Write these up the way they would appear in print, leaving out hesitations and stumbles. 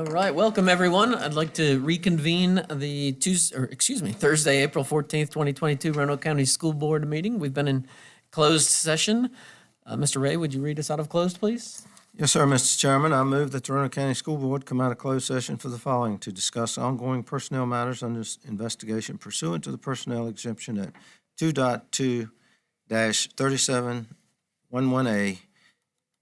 All right, welcome everyone. I'd like to reconvene the Thursday, April 14th, 2022 Roanoke County School Board meeting. We've been in closed session. Mr. Ray, would you read us out of closed, please? Yes, sir, Mr. Chairman. I move that the Roanoke County School Board come out of closed session for the following: to discuss ongoing personnel matters under investigation pursuant to the personnel exemption at 2.2-3711A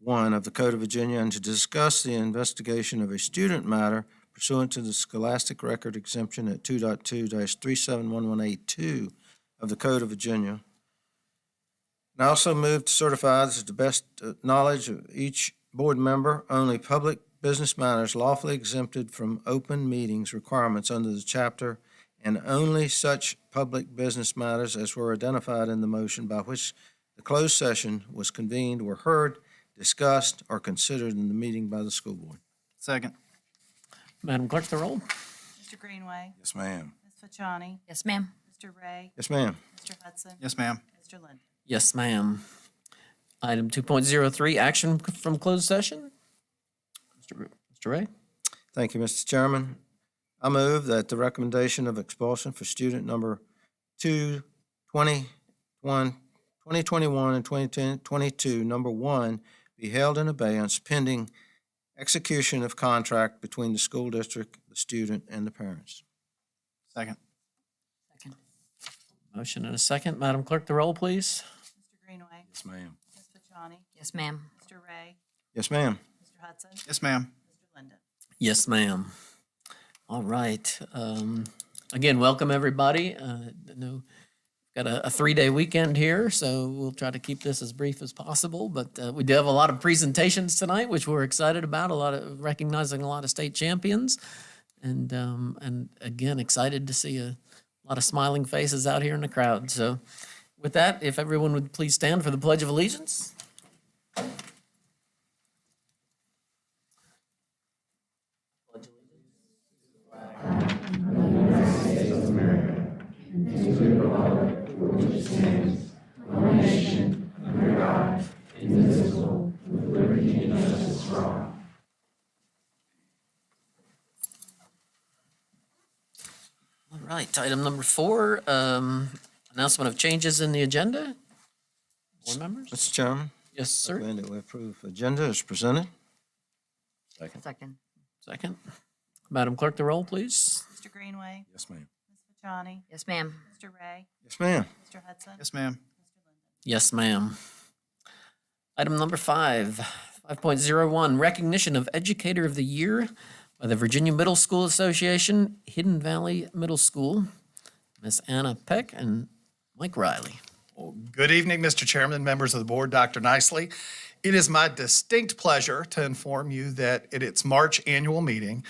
1 of the Code of Virginia, and to discuss the investigation of a student matter pursuant to the scholastic record exemption at 2.2-3711A2 of the Code of Virginia. And I also move to certify that to the best knowledge of each board member, only public business matters lawfully exempted from open meetings requirements under the chapter, and only such public business matters as were identified in the motion by which the closed session was convened were heard, discussed, or considered in the meeting by the school board. Second. Madam Clerk, the roll. Mr. Greenway. Yes, ma'am. Ms. Fachani. Yes, ma'am. Mr. Ray. Yes, ma'am. Mr. Hudson. Yes, ma'am. Mr. Linden. Yes, ma'am. Item 2.03, action from closed session. Mr. Ray? Thank you, Mr. Chairman. I move that the recommendation of expulsion for student number 2021 and 2022, number 1, be held in abeyance pending execution of contract between the school district, the student, and the parents. Second. Second. Motion and a second. Madam Clerk, the roll, please. Mr. Greenway. Yes, ma'am. Ms. Fachani. Yes, ma'am. Mr. Ray. Yes, ma'am. Mr. Hudson. Yes, ma'am. Mr. Linden. Yes, ma'am. All right. Again, welcome everybody. I know we've got a 3-day weekend here, so we'll try to keep this as brief as possible. But we do have a lot of presentations tonight, which we're excited about. Recognizing a lot of state champions, and again, excited to see a lot of smiling faces out here in the crowd. So, with that, if everyone would please stand for the Pledge of Allegiance. All right, item number 4, announcement of changes in the agenda. Board members? Mr. Chairman, Yes, sir. recommend that we approve agenda as presented. Second. Second. Madam Clerk, the roll, please. Mr. Greenway. Yes, ma'am. Ms. Fachani. Yes, ma'am. Mr. Ray. Yes, ma'am. Mr. Hudson. Yes, ma'am. Mr. Linden. Yes, ma'am. Item number 5, 5.01, recognition of Educator of the Year by the Virginia Middle School Association, Hidden Valley Middle School, Miss Anna Peck and Mike Riley. Well, good evening, Mr. Chairman, members of the board, Dr. Nicely. It is my distinct pleasure to inform you that at its March annual meeting,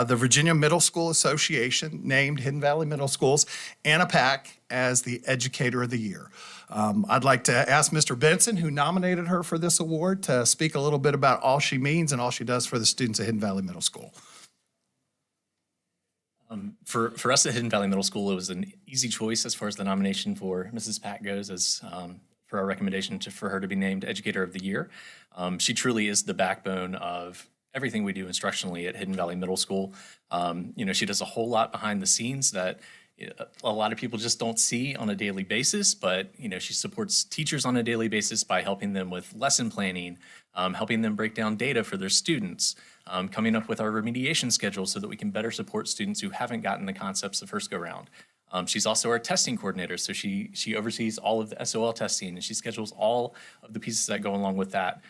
the Virginia Middle School Association named Hidden Valley Middle School's Anna Peck as the Educator of the Year. I'd like to ask Mr. Benson, who nominated her for this award, to speak a little bit about all she means and all she does for the students at Hidden Valley Middle School. For us at Hidden Valley Middle School, it was an easy choice as far as the nomination for Mrs. Pack goes, as for our recommendation for her to be named Educator of the Year. She truly is the backbone of everything we do instructionally at Hidden Valley Middle School. She does a whole lot behind the scenes that a lot of people just don't see on a daily basis, but she supports teachers on a daily basis by helping them with lesson planning, helping them break down data for their students, coming up with our remediation schedule so that we can better support students who haven't gotten the concepts the first go round. She's also our testing coordinator, so she oversees all of the SOL testing, and she schedules all of the pieces that go along with that.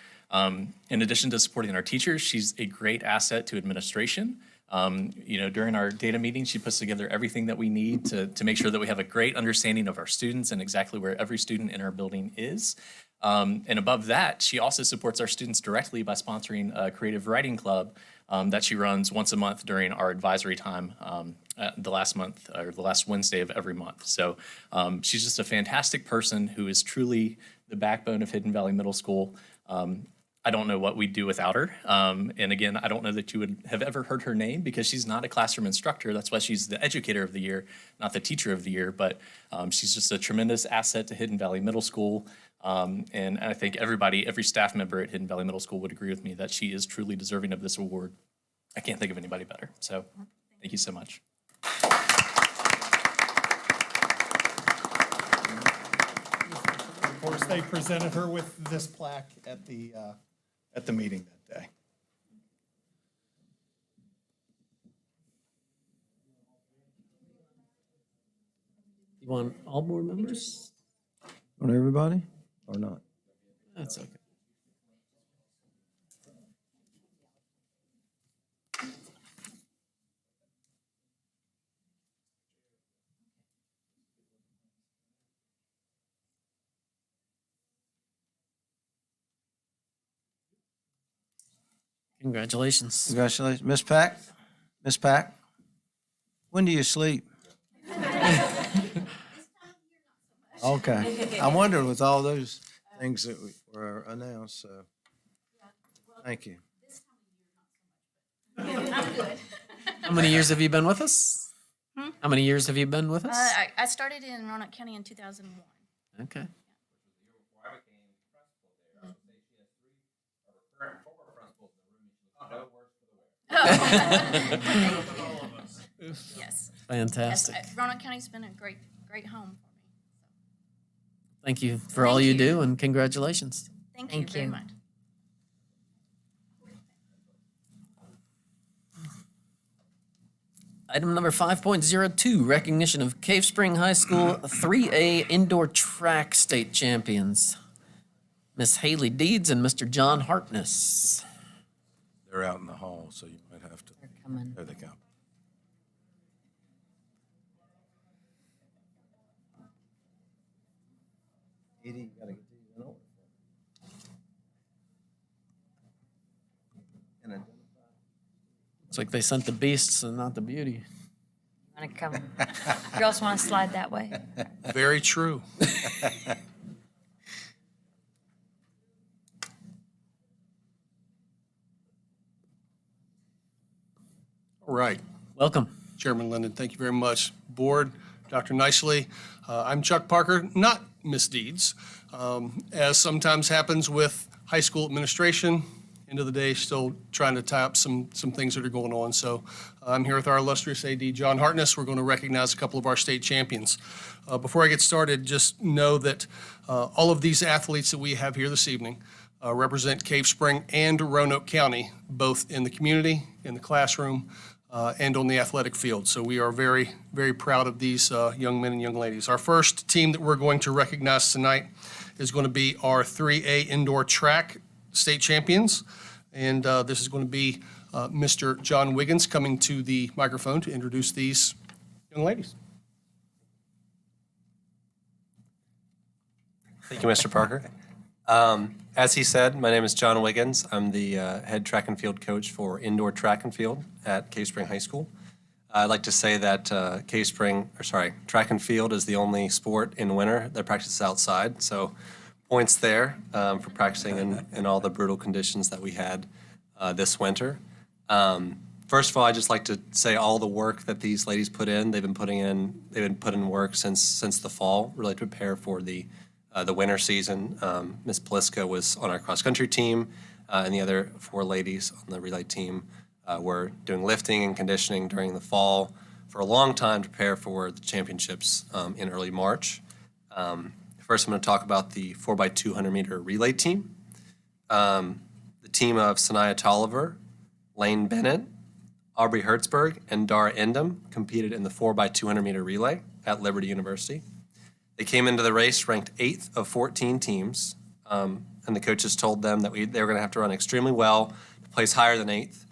In addition to supporting our teachers, she's a great asset to administration. During our data meetings, she puts together everything that we need to make sure that we have a great understanding of our students and exactly where every student in our building is. And above that, she also supports our students directly by sponsoring a creative writing club that she runs once a month during our advisory time the last Wednesday of every month. So she's just a fantastic person who is truly the backbone of Hidden Valley Middle School. I don't know what we'd do without her. And again, I don't know that you would have ever heard her name because she's not a classroom instructor. That's why she's the Educator of the Year, not the Teacher of the Year. But she's just a tremendous asset to Hidden Valley Middle School. And I think every staff member at Hidden Valley Middle School would agree with me that she is truly deserving of this award. I can't think of anybody better. So thank you so much. Of course, they presented her with this plaque at the meeting that day. You want all board members? On everybody or not? That's okay. Congratulations. Congratulations. Miss Pack? Miss Pack? When do you sleep? Okay. I wondered with all those things that were announced, so. Thank you. How many years have you been with us? How many years have you been with us? I started in Roanoke County in 2001. Okay. Yes. Yes, Fantastic. Roanoke County's been a great home for me. Thank you for all Thank you you. do, and congratulations. Thank you Thank very you. much. Item number 5.02, recognition of Cave Spring High School 3A indoor track state champions. Miss Haley Deeds and Mr. John Hartness. They're out in the hall, so you might have to. They're coming. There they go. Edie, you gotta get these in order. And identify. Looks like they sent the beasts and not the beauty. Want to come? Girls want to slide that way? Very true. All right. Welcome. Chairman Linden, thank you very much. Board, Dr. Nicely, I'm Chuck Parker, not Ms. Deeds. As sometimes happens with high school administration, end of the day, still trying to tie up some things that are going on. So I'm here with our illustrious AD, John Hartness. We're going to recognize a couple of our state champions. Before I get started, just know that all of these athletes that we have here this evening represent Cave Spring and Roanoke County, both in the community, in the classroom, and on the athletic field. So we are very, very proud of these young men and young ladies. Our first team that we're going to recognize tonight is going to be our 3A indoor track state champions. And this is going to be Mr. John Wiggins coming to the microphone to introduce these young ladies. Thank you, Mr. Parker. As he said, my name is John Wiggins. I'm the head track and field coach for indoor track and field at Cave Spring High School. I'd like to say that track and field is the only sport in winter that practices outside. So points there for practicing in all the brutal conditions that we had this winter. First of all, I'd just like to say all the work that these ladies put in. They've been putting in work since the fall, really to prepare for the winter season. Ms. Paliska was on our cross-country team, and the other four ladies on the relay team were doing lifting and conditioning during the fall for a long time to prepare for the championships in early March. First, I'm going to talk about the 4x200 meter relay team. The team of Sanaya Tolliver, Lane Bennett, Aubrey Hertzberg, and Dara Endem competed in the 4x200 meter relay at Liberty University. They came into the race ranked 8th of 14 teams, and the coaches told them that they were going to have to run extremely well to place higher than 8th,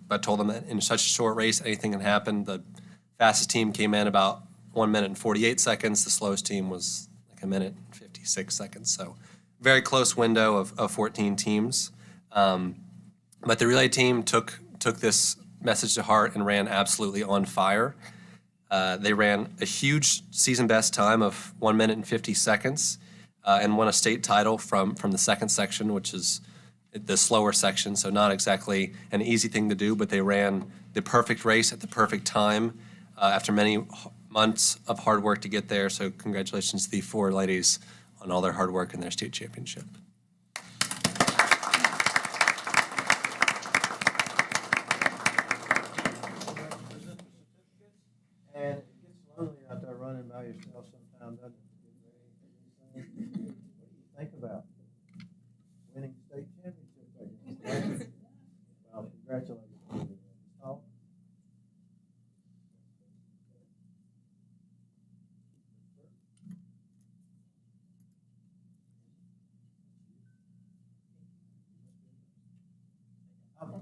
but told them that in such a short race, anything can happen. The fastest team came in about 1 minute and 48 seconds. The slowest team was like 1 minute and 56 seconds. So very close window of 14 teams. But the relay team took this message to heart and ran absolutely on fire. They ran a huge season best time of 1 minute and 50 seconds and won a state title from the second section, which is the slower section, so not exactly an easy thing to do, but they ran the perfect race at the perfect time after many months of hard work to get there. So congratulations to the four ladies on all their hard work in their state championship.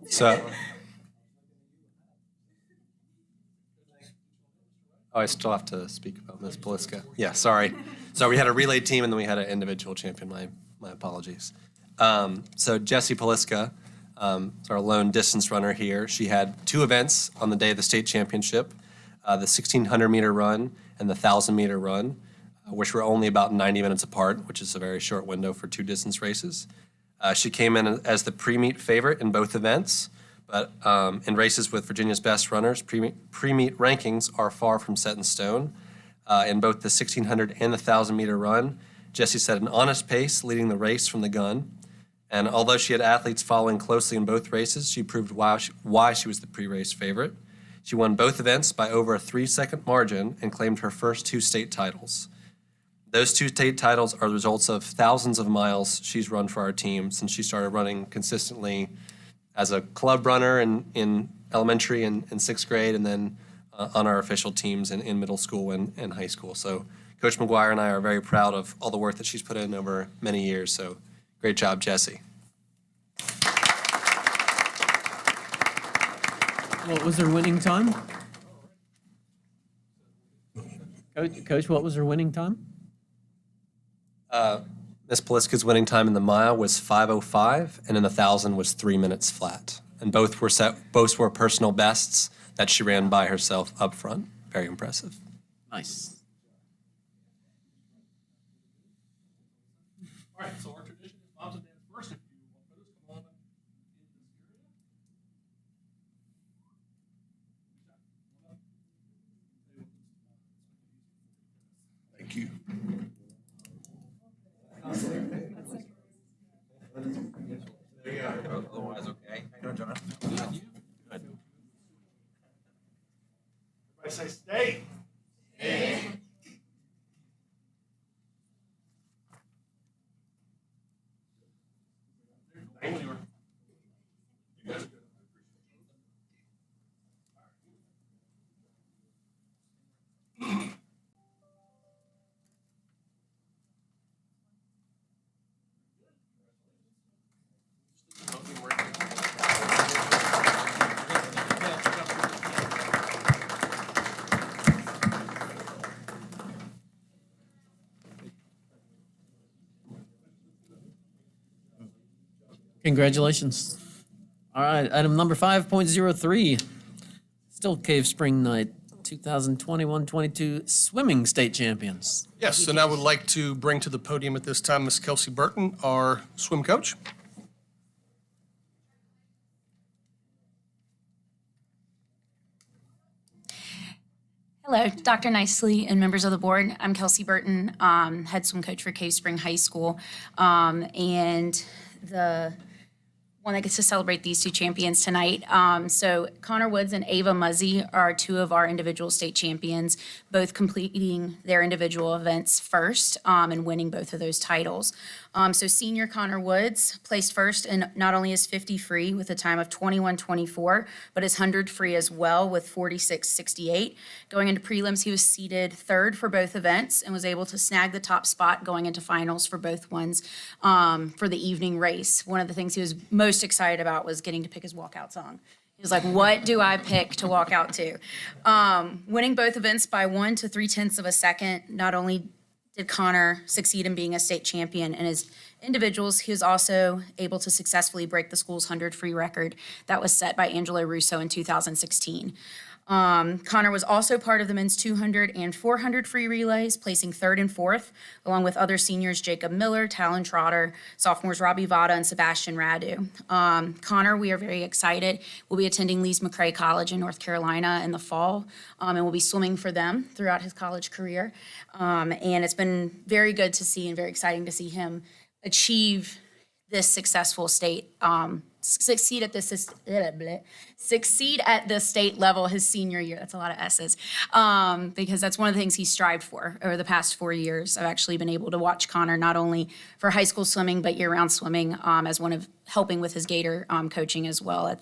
So. Oh, I still have to speak about Ms. Poliska. Yeah, sorry. So we had a relay team and then we had an individual champion. My apologies. So Jessie Poliska is our lone distance runner here. She had 2 events on the day of the state championship, the 1,600-meter run and the 1,000-meter run, which were only about 90 minutes apart, which is a very short window for 2 distance races. She came in as the pre-meet favorite in both events. But in races with Virginia's best runners, pre-meet rankings are far from set in stone. In both the 1,600 and the 1,000-meter run, Jessie set an honest pace, leading the race from the gun. And although she had athletes following closely in both races, she proved why she was the pre-race favorite. She won both events by over a 3-second margin and claimed her first 2 state titles. Those 2 state titles are the results of thousands of miles she's run for our team since she started running consistently as a club runner in elementary and 6th grade, and then on our official teams in middle school and high school. So Coach McGuire and I are very proud of all the work that she's put in over many years. So great job, Jessie. What was her winning time? Coach, what was her winning time? Ms. Poliska's winning time in the mile was 5:05, and in the 1,000 was 3 minutes flat. And both were personal bests that she ran by herself up front. Very impressive. Nice. All right, so our tradition is moms and dads first. If you want photos, come on up in this area. Thank you. Otherwise, okay. How you doing, John? Everybody say stay. Thank you. Congratulations. All right, item number 5.03, still Cave Spring Night, 2021-22 swimming state champions. Yes, and I would like to bring to the podium at this time Ms. Kelsey Burton, our swim coach. Hello, Dr. Nicely and members of the board. I'm Kelsey Burton, head swim coach for Cave Spring High School, and the one that gets to celebrate these 2 champions tonight. So Connor Woods and Ava Muzzy are 2 of our individual state champions, both completing their individual events first and winning both of those titles. So senior Connor Woods placed first in not only his 50 free with a time of 21:24, but his 100 free as well with 46:68. Going into prelims, he was seated 3rd for both events and was able to snag the top spot going into finals for both ones for the evening race. One of the things he was most excited about was getting to pick his walkout song. He was like, what do I pick to walk out to? Winning both events by 1 to 3/10 of a second, not only did Connor succeed in being a state champion in his individuals, he was also able to successfully break the school's 100 free record that was set by Angelo Russo in 2016. Connor was also part of the men's 200 and 400 free relays, placing 3rd and 4th, along with other seniors Jacob Miller, Talon Trotter, sophomores Robbie Vada, and Sebastian Radu. Connor, we are very excited. We'll be attending Lees McRae College in North Carolina in the fall, and we'll be swimming for them throughout his college career. And it's been very good to see and very exciting to see him achieve this successful state, succeed at this state level his senior year. That's a lot of S's, because that's one of the things he strived for over the past 4 years. I've actually been able to watch Connor not only for high school swimming but year-round swimming, as one of helping with his Gator coaching as well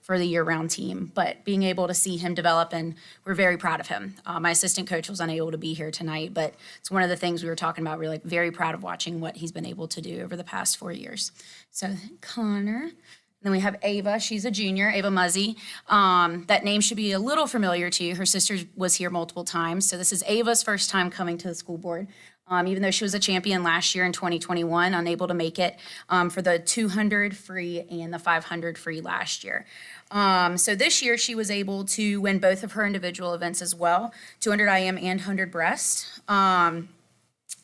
for the year-round team. But being able to see him develop, and we're very proud of him. My assistant coach was unable to be here tonight, but it's one of the things we were talking about. We're very proud of watching what he's been able to do over the past 4 years. So Connor. Then we have Ava. She's a junior, Ava Muzzy. That name should be a little familiar to you. Her sister was here multiple times. So this is Ava's first time coming to the school board. Even though she was a champion last year in 2021, unable to make it for the 200 free and the 500 free last year. So this year she was able to win both of her individual events as well, 200 IM and 100 breast.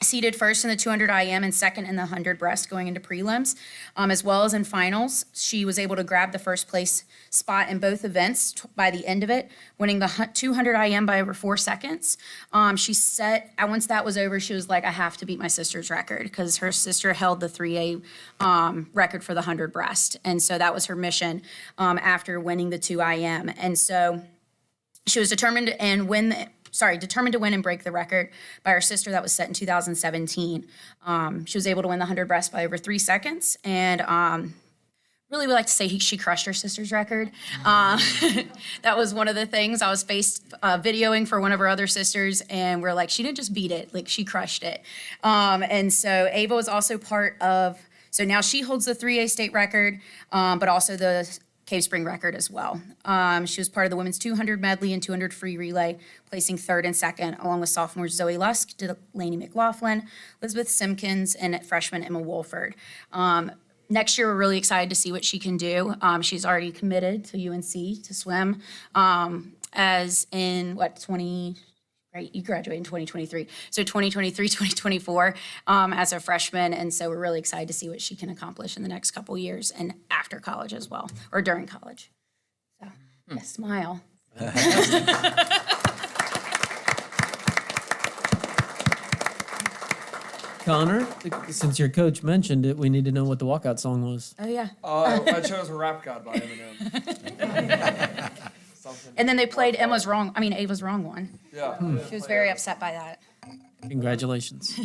Seated first in the 200 IM and second in the 100 breast going into prelims, as well as in finals. She was able to grab the first place spot in both events by the end of it, winning the 200 IM by over 4 seconds. She set, once that was over, she was like, I have to beat my sister's record because her sister held the 3A record for the 100 breast. And so that was her mission after winning the 2 IM. And so she was determined to win and break the record by her sister that was set in 2017. She was able to win the 100 breast by over 3 seconds. And really, we like to say she crushed her sister's record. That was one of the things. I was videoing for one of her other sisters, and we're like, she didn't just beat it, like she crushed it. And so Ava was also part of, so now she holds the 3A state record, but also the Cave Spring record as well. She was part of the women's 200 medley and 200 free relay, placing third and second, along with sophomores Zoe Lusk, Delaney McLaughlin, Elizabeth Simpkins, and freshman Emma Wolford. Next year, we're really excited to see what she can do. She's already committed to UNC to swim, as in, right, you graduated in 2023. So 2023, 2024 as a freshman. And so we're really excited to see what she can accomplish in the next couple years and after college as well, or during college. So, yeah, smile. Connor, since your coach mentioned it, we need to know what the walkout song was. Oh, yeah. I chose a Rap God by Eminem. And then they played Ava's wrong one. Yeah. She was very upset by that. Congratulations.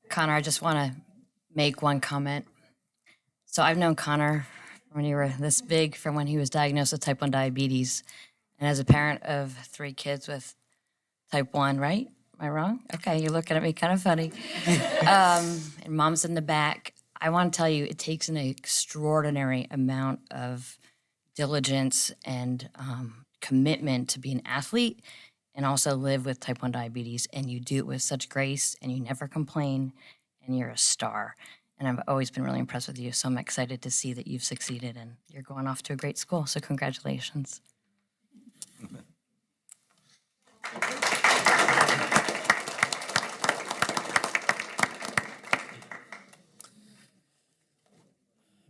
Connor, I just want to make one comment. So I've known Connor when you were this big, from when he was diagnosed with type 1 diabetes. And as a parent of 3 kids with type 1, right? Am I wrong? Okay, you're looking at me kind of funny. And mom's in the back. I want to tell you, it takes an extraordinary amount of diligence and commitment to be an athlete and also live with type 1 diabetes. And you do it with such grace, and you never complain, and you're a star. And I've always been really impressed with you, so I'm excited to see that you've succeeded and you're going off to a great school, so congratulations.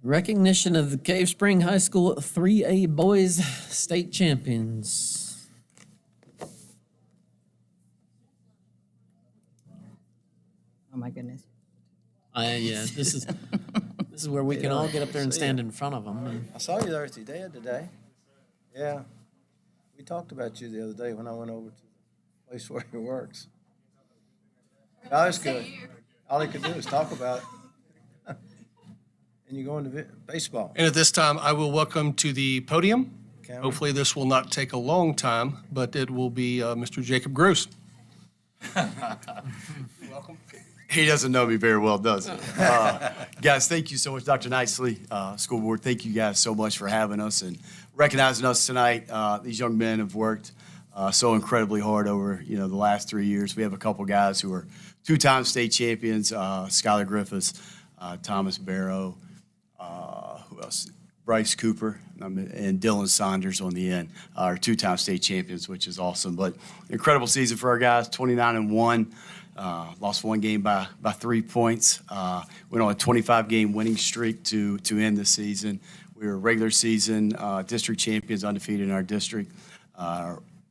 Recognition of the Cave Spring High School 3A boys state champions. Oh my goodness. Yeah, this is where we can all get up there and stand in front of them. I saw you there at your dad today. Yeah. We talked about you the other day when I went over to the place where he works. That was good. All he could do was talk about it. And you go into baseball. And at this time, I will welcome to the podium. Cameron. Hopefully, this will not take a long time, but it will be Mr. Jacob Gross. Welcome. He doesn't know me very well, does he? Guys, thank you so much, Dr. Nicely, school board. Thank you guys so much for having us and recognizing us tonight. These young men have worked so incredibly hard over the last 3 years. We have a couple guys who are 2-time state champions: Skylar Griffiths, Thomas Barrow, who else? Bryce Cooper, and Dylan Saunders on the end are 2-time state champions, which is awesome. But incredible season for our guys, 29-1. Lost one game by 3 points. Went on a 25-game winning streak to end the season. We were regular season district champions, undefeated in our district,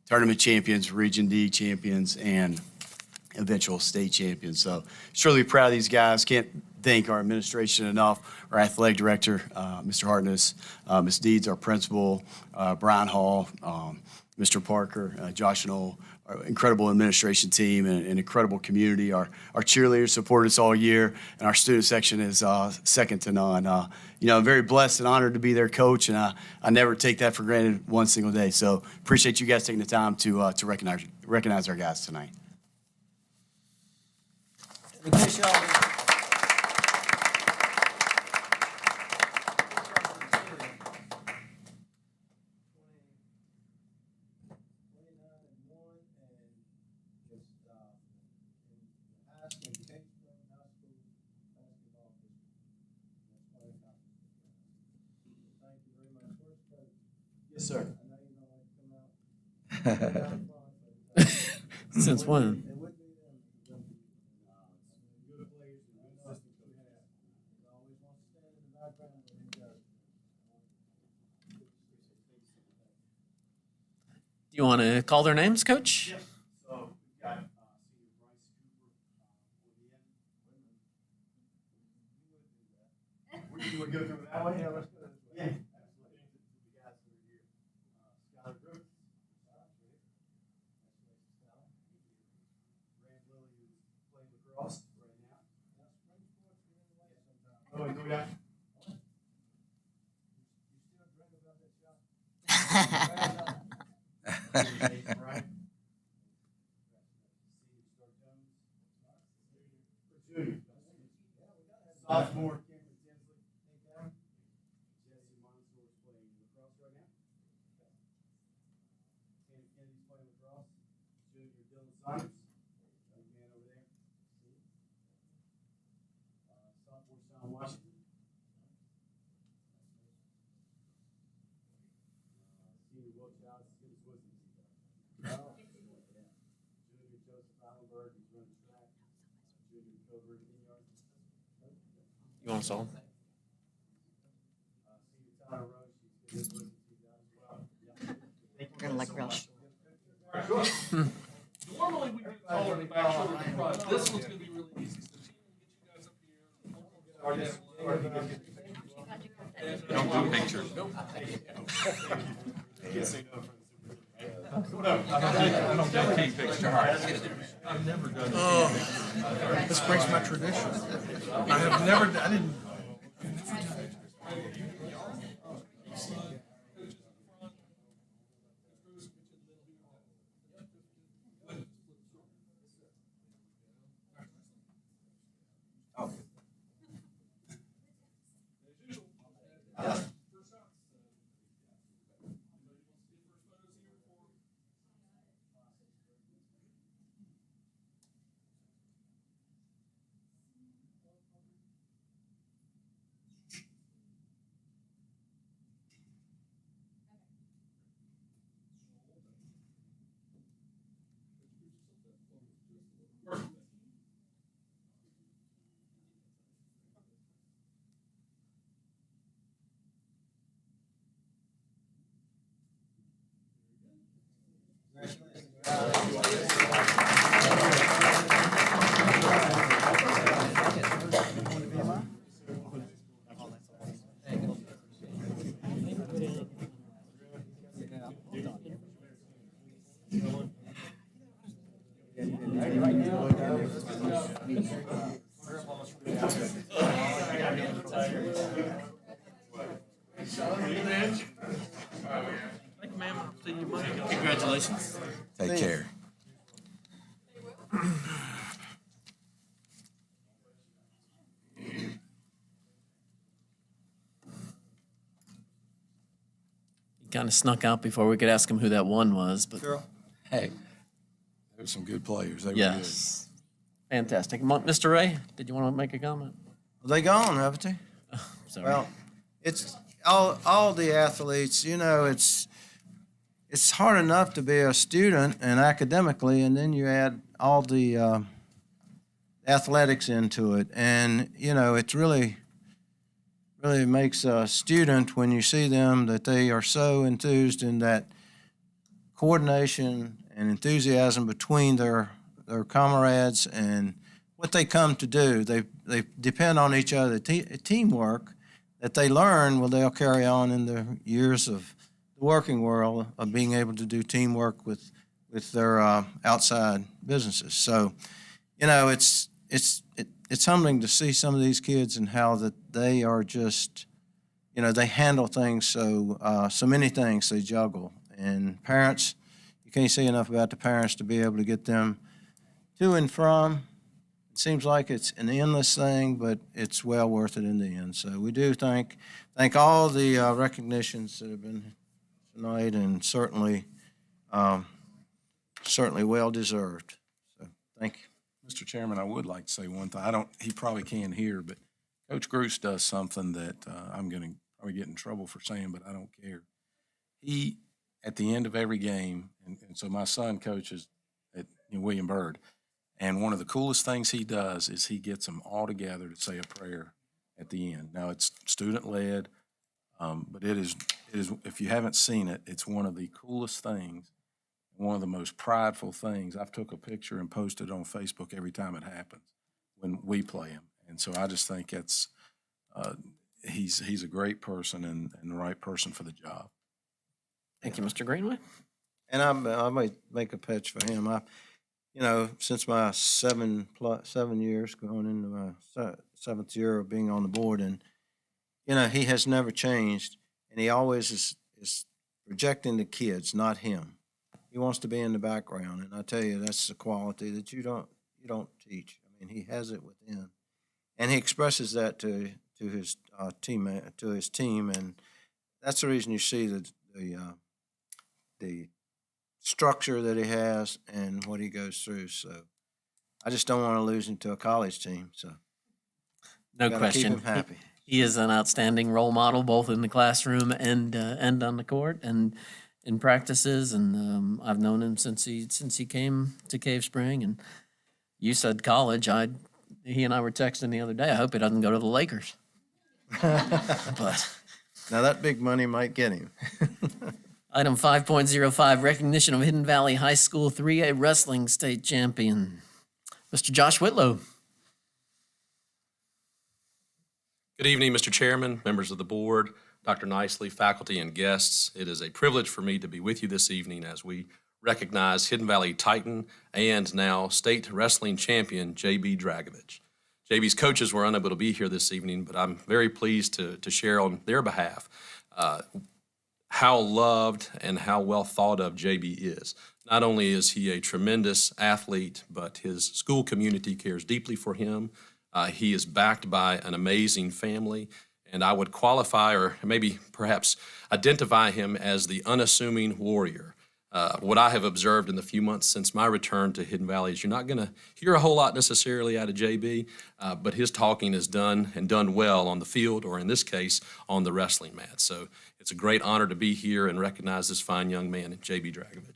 tournament champions, Region D champions, and eventual state champions. So surely proud of these guys. Can't thank our administration enough, our athletic director, Mr. Hartness, Ms. Deeds, our principal, Brian Hall, Mr. Parker, Josh Knoll, our incredible administration team and incredible community. Our cheerleaders supported us all year, and our student section is second to none. I'm very blessed and honored to be their coach, and I never take that for granted one single day. So appreciate you guys taking the time to recognize our guys tonight. In case y'all Yes, sir. Since when? Do you want to call their names, Coach? Yes. So we've got senior Bryce Cooper. You want to go through that way? Yeah, let's go this way. Yeah, absolutely. The guys that are here. Skylar Brooks. Rand Lilly, who's playing lacrosse right now. Oh, wait, go down. Sophomore Cameron Tinsley, Jesse Monsour is playing lacrosse right now. Tanner Kennedy's playing lacrosse. Junior Dylan Saunders, young man over there. Sophomore Sean Washington. Senior Will Childs, Skills Wisdom. Junior Joseph Allenberg, he's running track. Junior Cobra, 10 yards. You want to solve? We're gonna like real. Normally we do taller in the back, shorter in the front. This one's gonna be really easy. So Gina will get you guys up here. Don't do pictures. I don't get key pictures. I've never done. This breaks my tradition. I didn't. Congratulations. Take care. He kind of snuck out before we could ask him who that one was, but Carol? Hey, there's some good players. They were good. yes. Fantastic. Mr. Ray, did you want to make a comment? Well, they gone, haven't they? Sorry. Well, it's all the athletes, it's hard enough to be a student and academically, and then you add all the athletics into it. And, it's really makes a student, when you see them, that they are so enthused in that coordination and enthusiasm between their comrades and what they come to do. They depend on each other. Teamwork that they learn, well, they'll carry on in their years of the working world of being able to do teamwork with their outside businesses. So, it's humbling to see some of these kids and how that they are just, they handle things so many things they juggle. And parents, you can't say enough about the parents to be able to get them to and from. It seems like it's an endless thing, but it's well worth it in the end. So we do thank all the recognitions that have been tonight, and certainly well deserved. So thank you. Mr. Chairman, I would like to say one thing. He probably can't hear, but Coach Gruce does something that I'm going to probably get in trouble for saying, but I don't care. He, at the end of every game, and so my son coaches at William Byrd, and one of the coolest things he does is he gets them all together to say a prayer at the end. Now, it's student-led, but it is, if you haven't seen it, it's one of the coolest things, one of the most prideful things. I've took a picture and posted it on Facebook every time it happens when we play him. And so I just think it's he's a great person and the right person for the job. Thank you, Mr. Greenway. And I might make a pitch for him. Since my 7 years, going into my 7th year of being on the board, and he has never changed, and he always is projecting the kids, not him. He wants to be in the background, and I tell you, that's the quality that you don't teach. I mean, he has it within, and he expresses that to his team, and that's the reason you see the structure that he has and what he goes through. So I just don't want to lose him to a college team. So No gotta question. keep him happy. He is an outstanding role model, both in the classroom and on the court and in practices. And I've known him since he came to Cave Spring. And you said college. He and I were texting the other day. I hope he doesn't go to the Lakers. But Now that big money might get him. Item 5.05, recognition of Hidden Valley High School 3A Wrestling State Champion. Mr. Josh Whitlow. Good evening, Mr. Chairman, members of the board, Dr. Nicely, faculty, and guests. It is a privilege for me to be with you this evening as we recognize Hidden Valley Titan and now state wrestling champion J.B. Dragovich. J.B.'s coaches were unable to be here this evening, but I'm very pleased to share on their behalf how loved and how well thought of J.B. is. Not only is he a tremendous athlete, but his school community cares deeply for him. He is backed by an amazing family, and I would qualify or maybe perhaps identify him as the unassuming warrior. What I have observed in the few months since my return to Hidden Valley is you're not going to hear a whole lot necessarily out of JB, but his talking is done and done well on the field, or in this case, on the wrestling mat. So it's a great honor to be here and recognize this fine young man, JB Dragovich.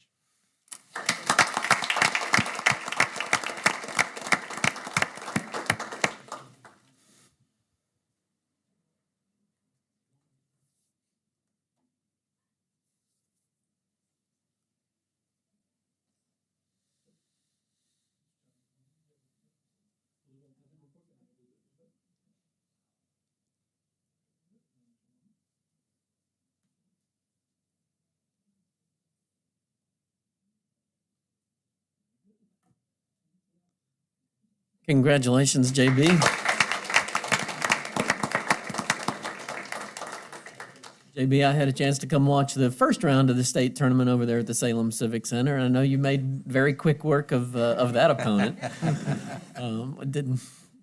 Congratulations, JB. JB, I had a chance to come watch the first round of the state tournament over there at the Salem Civic Center, and I know you made very quick work of that opponent.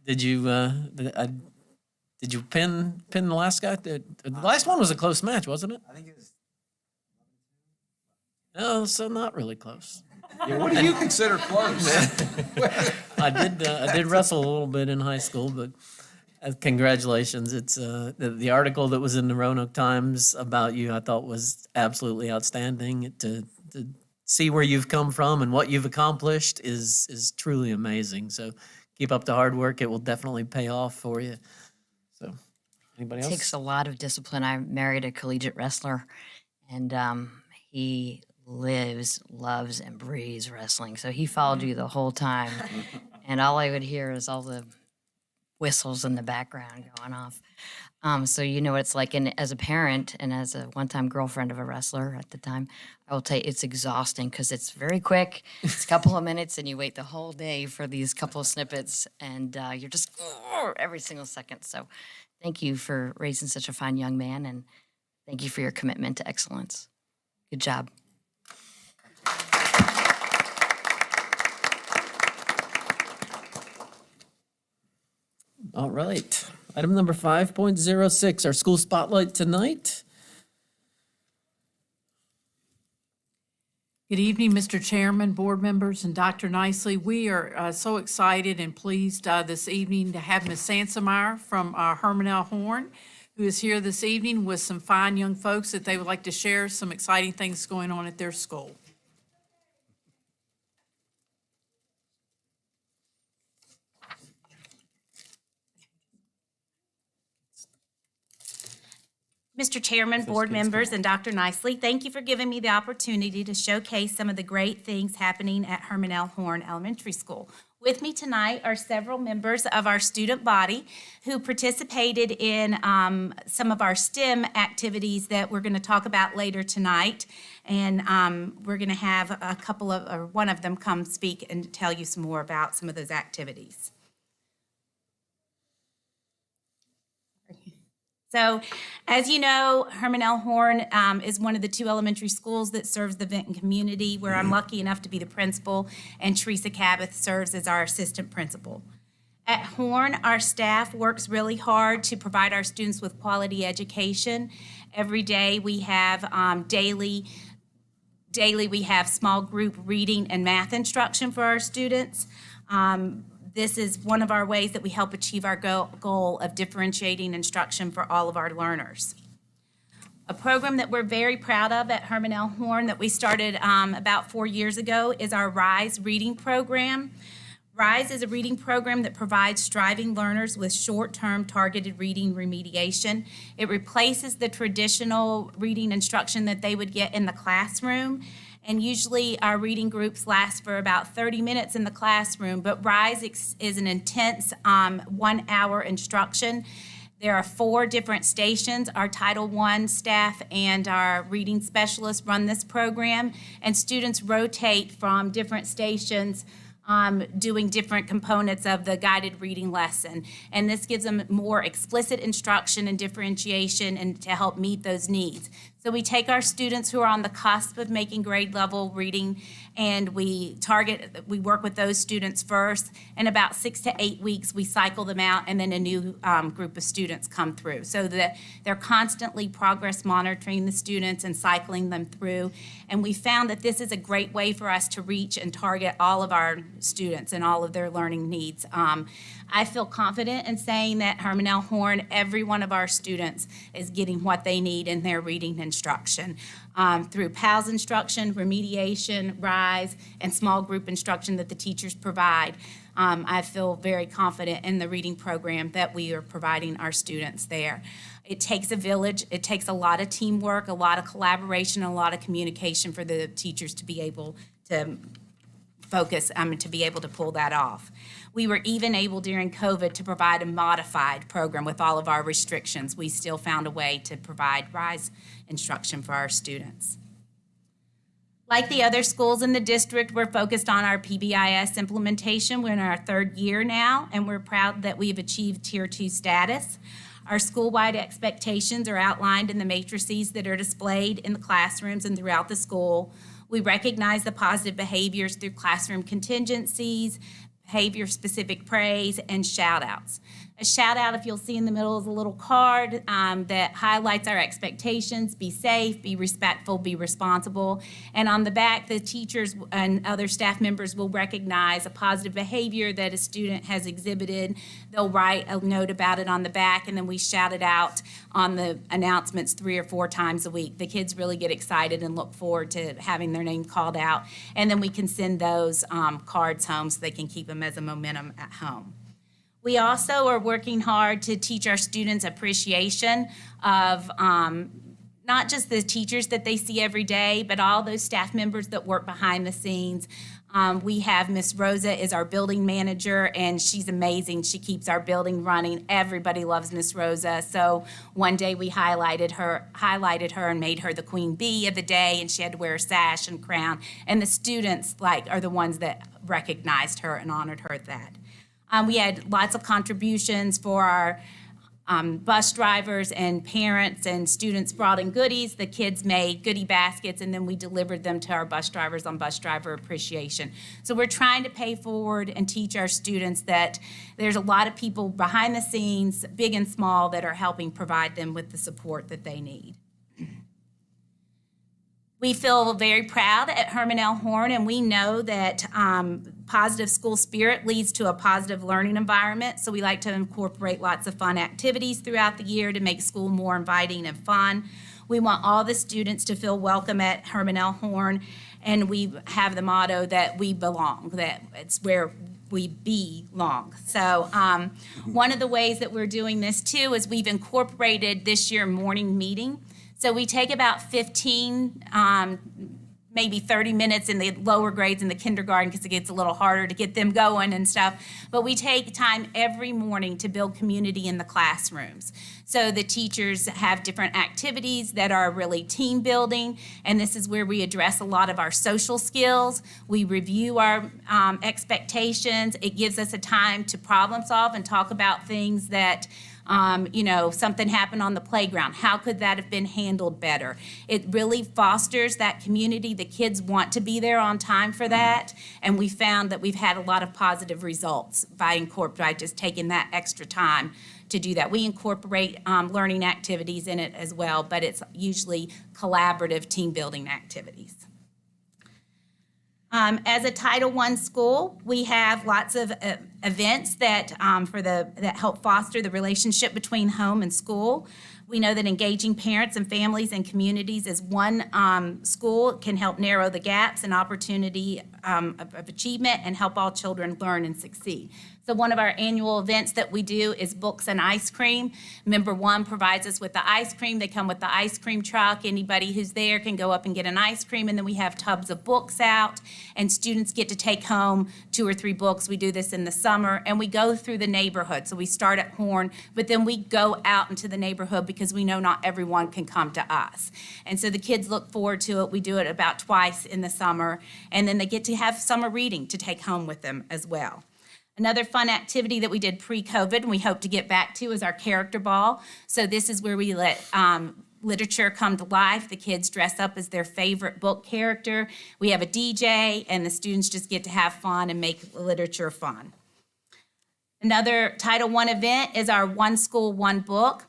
Did you pin the last guy? The last one was a close match, wasn't it? I think it was. No, so not really close. Yeah, what do you consider close? I did wrestle a little bit in high school, but congratulations. It's the article that was in the Roanoke Times about you, I thought was absolutely outstanding. To see where you've come from and what you've accomplished is truly amazing. So keep up the hard work. It will definitely pay off for you. So, anybody It else? takes a lot of discipline. I married a collegiate wrestler, and he lives, loves, and breathes wrestling. So he followed you the whole time, and all I would hear is all the whistles in the background going off. So you know what it's like. And as a parent and as a one-time girlfriend of a wrestler at the time, I will tell you it's exhausting because it's very quick. It's a couple of minutes, and you wait the whole day for these couple of snippets, and you're just every single second. So thank you for raising such a fine young man, and thank you for your commitment to excellence. Good job. All right. Item number 5.06, our school spotlight tonight. Good evening, Mr. Chairman, board members, and Dr. Nicely. We are so excited and pleased this evening to have Ms. Sansemeyer from Herman L. Horn, who is here this evening with some fine young folks that they would like to share some exciting things going on at their school. Mr. Chairman, board members, and Dr. Nicely, thank you for giving me the opportunity to showcase some of the great things happening at Herman L. Horn Elementary School. With me tonight are several members of our student body who participated in some of our STEM activities that we're going to talk about later tonight. And we're going to have one of them come speak and tell you some more about some of those activities. So, as you know, Herman L. Horn is one of the 2 elementary schools that serves the Vinton community, where I'm lucky enough to be the principal, and Teresa Cabot serves as our assistant principal. At Horn, our staff works really hard to provide our students with quality education. Every day we have daily we have small group reading and math instruction for our students. This is one of our ways that we help achieve our goal of differentiating instruction for all of our learners. A program that we're very proud of at Herman L. Horn that we started about 4 years ago is our RISE reading program. RISE is a reading program that provides striving learners with short-term targeted reading remediation. It replaces the traditional reading instruction that they would get in the classroom. And usually our reading groups last for about 30 minutes in the classroom, but RISE is an intense 1-hour instruction. There are 4 different stations. Our Title I staff and our reading specialists run this program, and students rotate from different stations doing different components of the guided reading lesson. And this gives them more explicit instruction and differentiation and to help meet those needs. So we take our students who are on the cusp of making grade level reading, and we work with those students first. In about 6 to 8 weeks, we cycle them out, and then a new group of students come through. So that they're constantly progress monitoring the students and cycling them through. And we found that this is a great way for us to reach and target all of our students and all of their learning needs. I feel confident in saying that Herman L. Horn, every one of our students is getting what they need in their reading instruction through PALS instruction, remediation, RISE, and small group instruction that the teachers provide. I feel very confident in the reading program that we are providing our students there. It takes a village. It takes a lot of teamwork, a lot of collaboration, a lot of communication for the teachers to be able to focus, to be able to pull that off. We were even able during COVID to provide a modified program with all of our restrictions. We still found a way to provide RISE instruction for our students. Like the other schools in the district, we're focused on our PBIS implementation. We're in our 3rd year now, and we're proud that we've achieved Tier 2 status. Our school-wide expectations are outlined in the matrices that are displayed in the classrooms and throughout the school. We recognize the positive behaviors through classroom contingencies, behavior-specific praise, and shout-outs. A shout out, if you'll see in the middle, is a little card that highlights our expectations: be safe, be respectful, be responsible. And on the back, the teachers and other staff members will recognize a positive behavior that a student has exhibited. They'll write a note about it on the back, and then we shout it out on the announcements 3 or 4 times a week. The kids really get excited and look forward to having their name called out. And then we can send those cards home so they can keep them as a momentum at home. We also are working hard to teach our students appreciation of not just the teachers that they see every day, but all those staff members that work behind the scenes. We have Miss Rosa is our building manager, and she's amazing. She keeps our building running. Everybody loves Miss Rosa. So one day we highlighted her and made her the queen bee of the day, and she had to wear a sash and crown. And the students are the ones that recognized her and honored her at that. We had lots of contributions for our bus drivers, and parents and students brought in goodies. The kids made goodie baskets, and then we delivered them to our bus drivers on Bus Driver Appreciation. So we're trying to pay forward and teach our students that there's a lot of people behind the scenes, big and small, that are helping provide them with the support that they need. We feel very proud at Herman L. Horn, and we know that positive school spirit leads to a positive learning environment. So we like to incorporate lots of fun activities throughout the year to make school more inviting and fun. We want all the students to feel welcome at Herman L. Horn, and we have the motto that we belong, that it's where we belong. So one of the ways that we're doing this too is we've incorporated this year morning meeting. So we take about 15, maybe 30 minutes in the lower grades in the kindergarten, because it gets a little harder to get them going and stuff. But we take time every morning to build community in the classrooms. So the teachers have different activities that are really team building, and this is where we address a lot of our social skills. We review our expectations. It gives us a time to problem solve and talk about things that something happened on the playground. How could that have been handled better? It really fosters that community. The kids want to be there on time for that. And we found that we've had a lot of positive results by just taking that extra time to do that. We incorporate learning activities in it as well, but it's usually collaborative team building activities. As a Title I school, we have lots of events that help foster the relationship between home and school. We know that engaging parents and families and communities as one school can help narrow the gaps and opportunity of achievement and help all children learn and succeed. So one of our annual events that we do is Books and Ice Cream. Member 1 provides us with the ice cream. They come with the ice cream truck. Anybody who's there can go up and get an ice cream, and then we have tubs of books out, and students get to take home 2 or 3 books. We do this in the summer, and we go through the neighborhood. So we start at Horn, but then we go out into the neighborhood because we know not everyone can come to us. And so the kids look forward to it. We do it about twice in the summer, and then they get to have summer reading to take home with them as well. Another fun activity that we did pre-COVID and we hope to get back to is our character ball. So this is where we let literature come to life. The kids dress up as their favorite book character. We have a DJ, and the students just get to have fun and make literature fun. Another Title I event is our One School, One Book.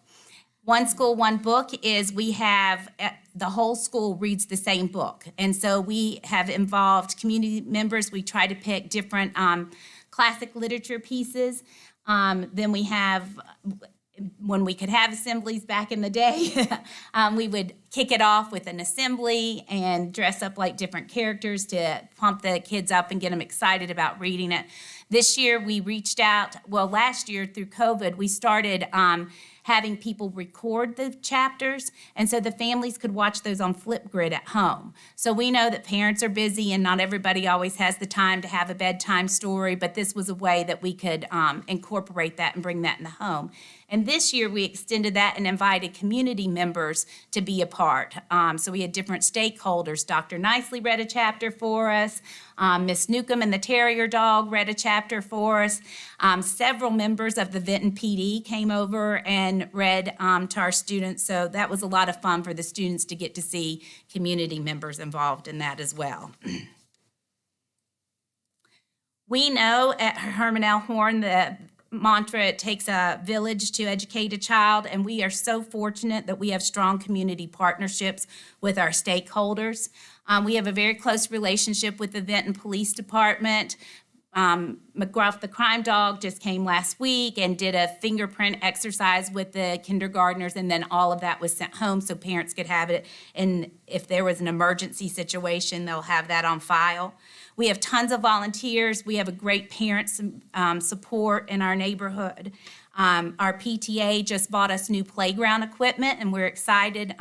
One School, One Book is we have the whole school reads the same book. And so we have involved community members. We try to pick different classic literature pieces. Then we have, when we could have assemblies back in the day, we would kick it off with an assembly and dress up like different characters to pump the kids up and get them excited about reading it. This year we reached out, last year through COVID, we started having people record the chapters, and so the families could watch those on Flipgrid at home. So we know that parents are busy and not everybody always has the time to have a bedtime story, but this was a way that we could incorporate that and bring that in the home. And this year we extended that and invited community members to be a part. So we had different stakeholders. Dr. Nicely read a chapter for us. Miss Newcomb and the Terrier Dog read a chapter for us. Several members of the Vinton PD came over and read to our students. So that was a lot of fun for the students to get to see community members involved in that as well. We know at Herman L. Horn that mantra, it takes a village to educate a child, and we are so fortunate that we have strong community partnerships with our stakeholders. We have a very close relationship with the Vinton Police Department. McGruff, the crime dog, just came last week and did a fingerprint exercise with the kindergartners, and then all of that was sent home so parents could have it. And if there was an emergency situation, they'll have that on file. We have tons of volunteers. We have a great parent support in our neighborhood. Our PTA just bought us new playground equipment, and we're excited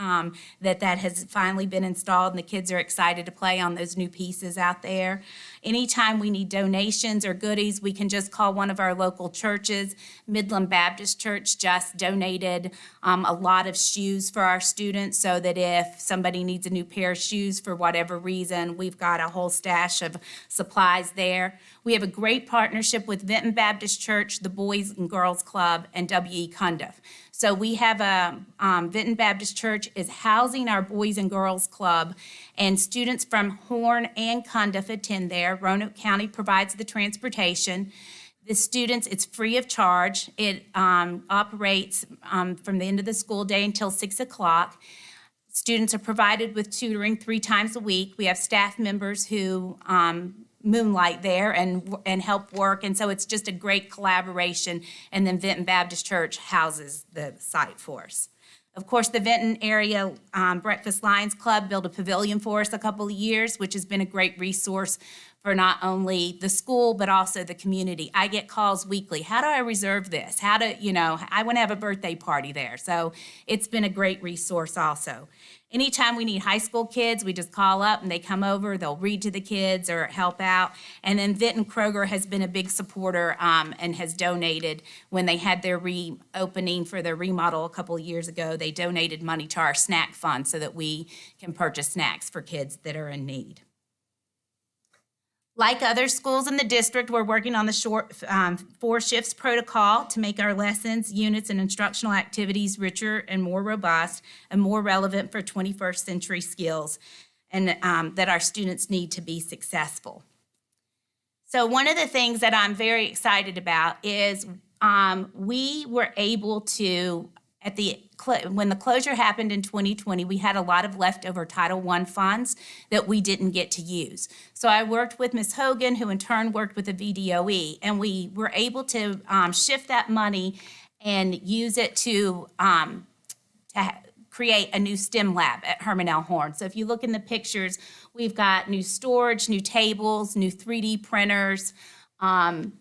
that has finally been installed, and the kids are excited to play on those new pieces out there. Anytime we need donations or goodies, we can just call one of our local churches. Midland Baptist Church just donated a lot of shoes for our students, so that if somebody needs a new pair of shoes for whatever reason, we've got a whole stash of supplies there. We have a great partnership with Vinton Baptist Church, the Boys and Girls Club, and W.E. Cundiff. So we have a, Vinton Baptist Church is housing our Boys and Girls Club, and students from Horn and Cundiff attend there. Roanoke County provides the transportation. The students, it's free of charge. It operates from the end of the school day until 6 o'clock. Students are provided with tutoring 3 times a week. We have staff members who moonlight there and help work, and so it's just a great collaboration, and then Vinton Baptist Church houses the site for us. Of course, the Vinton Area Breakfast Lions Club built a pavilion for us a couple of years, which has been a great resource for not only the school, but also the community. I get calls weekly. How do I reserve this? How do, I want to have a birthday party there. So it's been a great resource also. Anytime we need high school kids, we just call up and they come over, they'll read to the kids or help out. And then Vinton Kroger has been a big supporter and has donated. When they had their reopening for their remodel a couple of years ago, they donated money to our snack fund so that we can purchase snacks for kids that are in need. Like other schools in the district, we're working on the 4 shifts protocol to make our lessons, units, and instructional activities richer and more robust and more relevant for 21st century skills, and that our students need to be successful. So one of the things that I'm very excited about is we were able to, when the closure happened in 2020, we had a lot of leftover Title I funds that we didn't get to use. So I worked with Ms. Hogan, who in turn worked with the VDOE, and we were able to shift that money and use it to create a new STEM lab at Herman L. Horn. So if you look in the pictures, we've got new storage, new tables, new 3D printers, and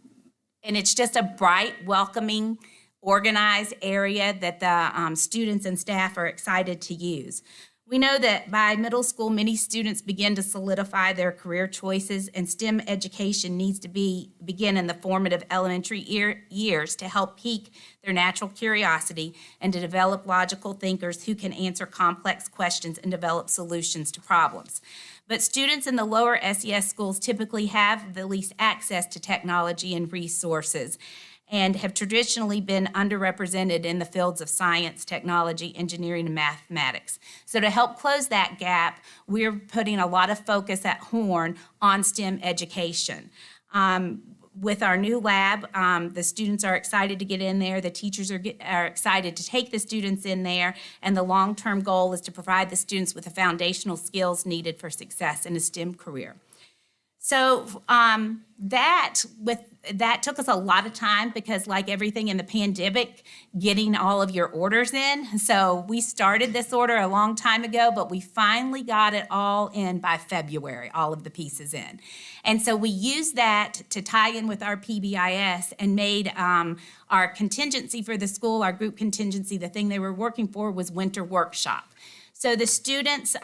it's just a bright, welcoming, organized area that the students and staff are excited to use. We know that by middle school, many students begin to solidify their career choices, and STEM education needs to begin in the formative elementary years to help pique their natural curiosity and to develop logical thinkers who can answer complex questions and develop solutions to problems. But students in the lower SES schools typically have the least access to technology and resources, and have traditionally been underrepresented in the fields of science, technology, engineering, and mathematics. So to help close that gap, we're putting a lot of focus at Horn on STEM education. With our new lab, the students are excited to get in there, the teachers are excited to take the students in there, and the long-term goal is to provide the students with the foundational skills needed for success in a STEM career. So that took us a lot of time because, like everything in the pandemic, getting all of your orders in. So we started this order a long time ago, but we finally got it all in by February, all of the pieces in. And so we used that to tie in with our PBIS and made our contingency for the school, our group contingency, the thing they were working for was winter workshop. So the students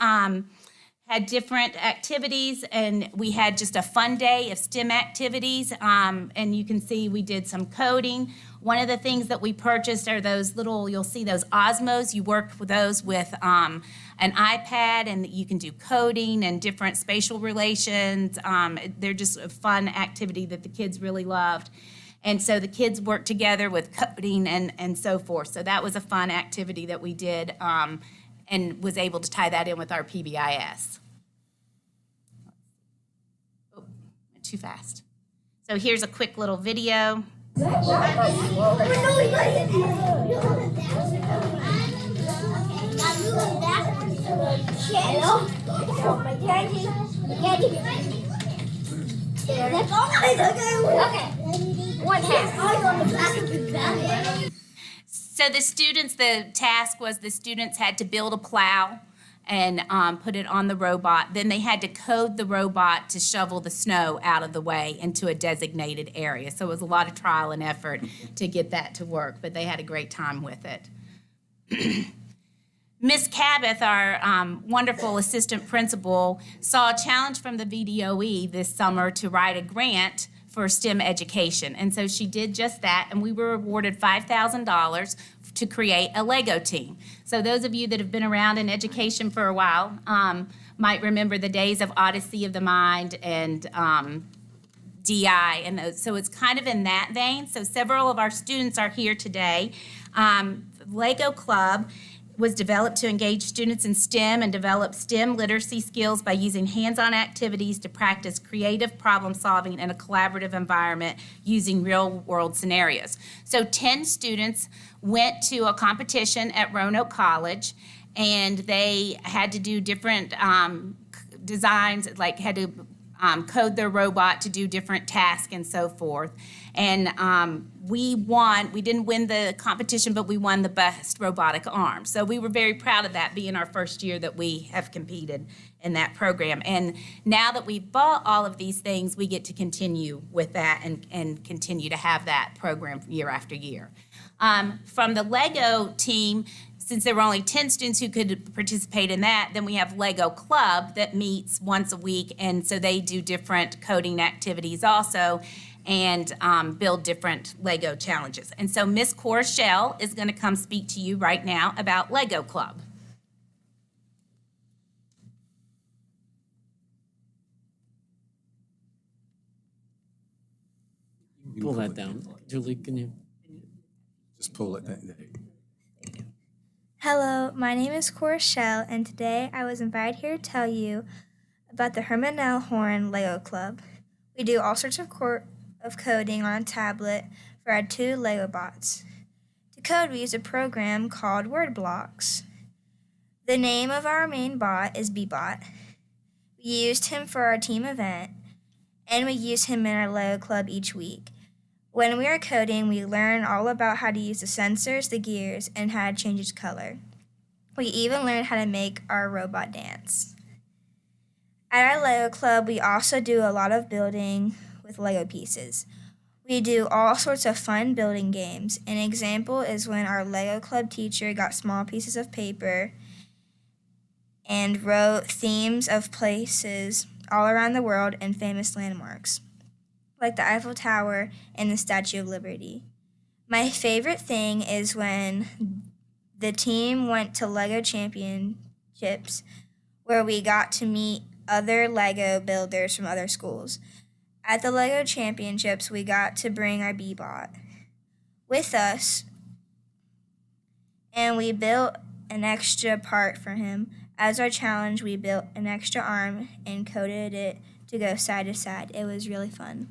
had different activities, and we had just a fun day of STEM activities. And you can see we did some coding. One of the things that we purchased are those little, you'll see those Osmos. You work with those with an iPad, and you can do coding and different spatial relations. They're just a fun activity that the kids really loved. And so the kids worked together with coding and so forth. So that was a fun activity that we did, and was able to tie that in with our PBIS. Oh, went too fast. So here's a quick little video. So the task was the students had to build a plow and put it on the robot. Then they had to code the robot to shovel the snow out of the way into a designated area. So it was a lot of trial and effort to get that to work, but they had a great time with it. Miss Cabot, our wonderful assistant principal, saw a challenge from the VDOE this summer to write a grant for STEM education. And so she did just that, and we were awarded $5,000 to create a Lego team. So those of you that have been around in education for a while might remember the days of Odyssey of the Mind and DI, and those. So it's kind of in that vein. So several of our students are here today. Lego Club was developed to engage students in STEM and develop STEM literacy skills by using hands-on activities to practice creative problem solving in a collaborative environment using real-world scenarios. So 10 students went to a competition at Roanoke College, and they had to do different designs, like had to code their robot to do different tasks and so forth. And we won. We didn't win the competition, but we won the best robotic arm. So we were very proud of that, being our first year that we have competed in that program. And now that we've bought all of these things, we get to continue with that and continue to have that program year after year. From the Lego team, since there were only 10 students who could participate in that, then we have Lego Club that meets once a week, and so they do different coding activities also and build different Lego challenges. And so Miss Cora Shell is going to come speak to you right now about Lego Club. Pull that down. Julie, can you? Just pull it down. Hello, my name is Cora Shell, and today I was invited here to tell you about the Herman L. Horn Lego Club. We do all sorts of coding on a tablet for our 2 Lego bots. To code, we use a program called Word Blocks. The name of our main bot is Bbot. We used him for our team event, and we use him in our Lego Club each week. When we are coding, we learn all about how to use the sensors, the gears, and how to change its color. We even learn how to make our robot dance. At our Lego Club, we also do a lot of building with Lego pieces. We do all sorts of fun building games. An example is when our Lego Club teacher got small pieces of paper and wrote themes of places all around the world and famous landmarks, like the Eiffel Tower and the Statue of Liberty. My favorite thing is when the team went to Lego Championships, where we got to meet other Lego builders from other schools. At the Lego Championships, we got to bring our Bbot with us, and we built an extra part for him. As our challenge, we built an extra arm and coded it to go side to side. It was really fun.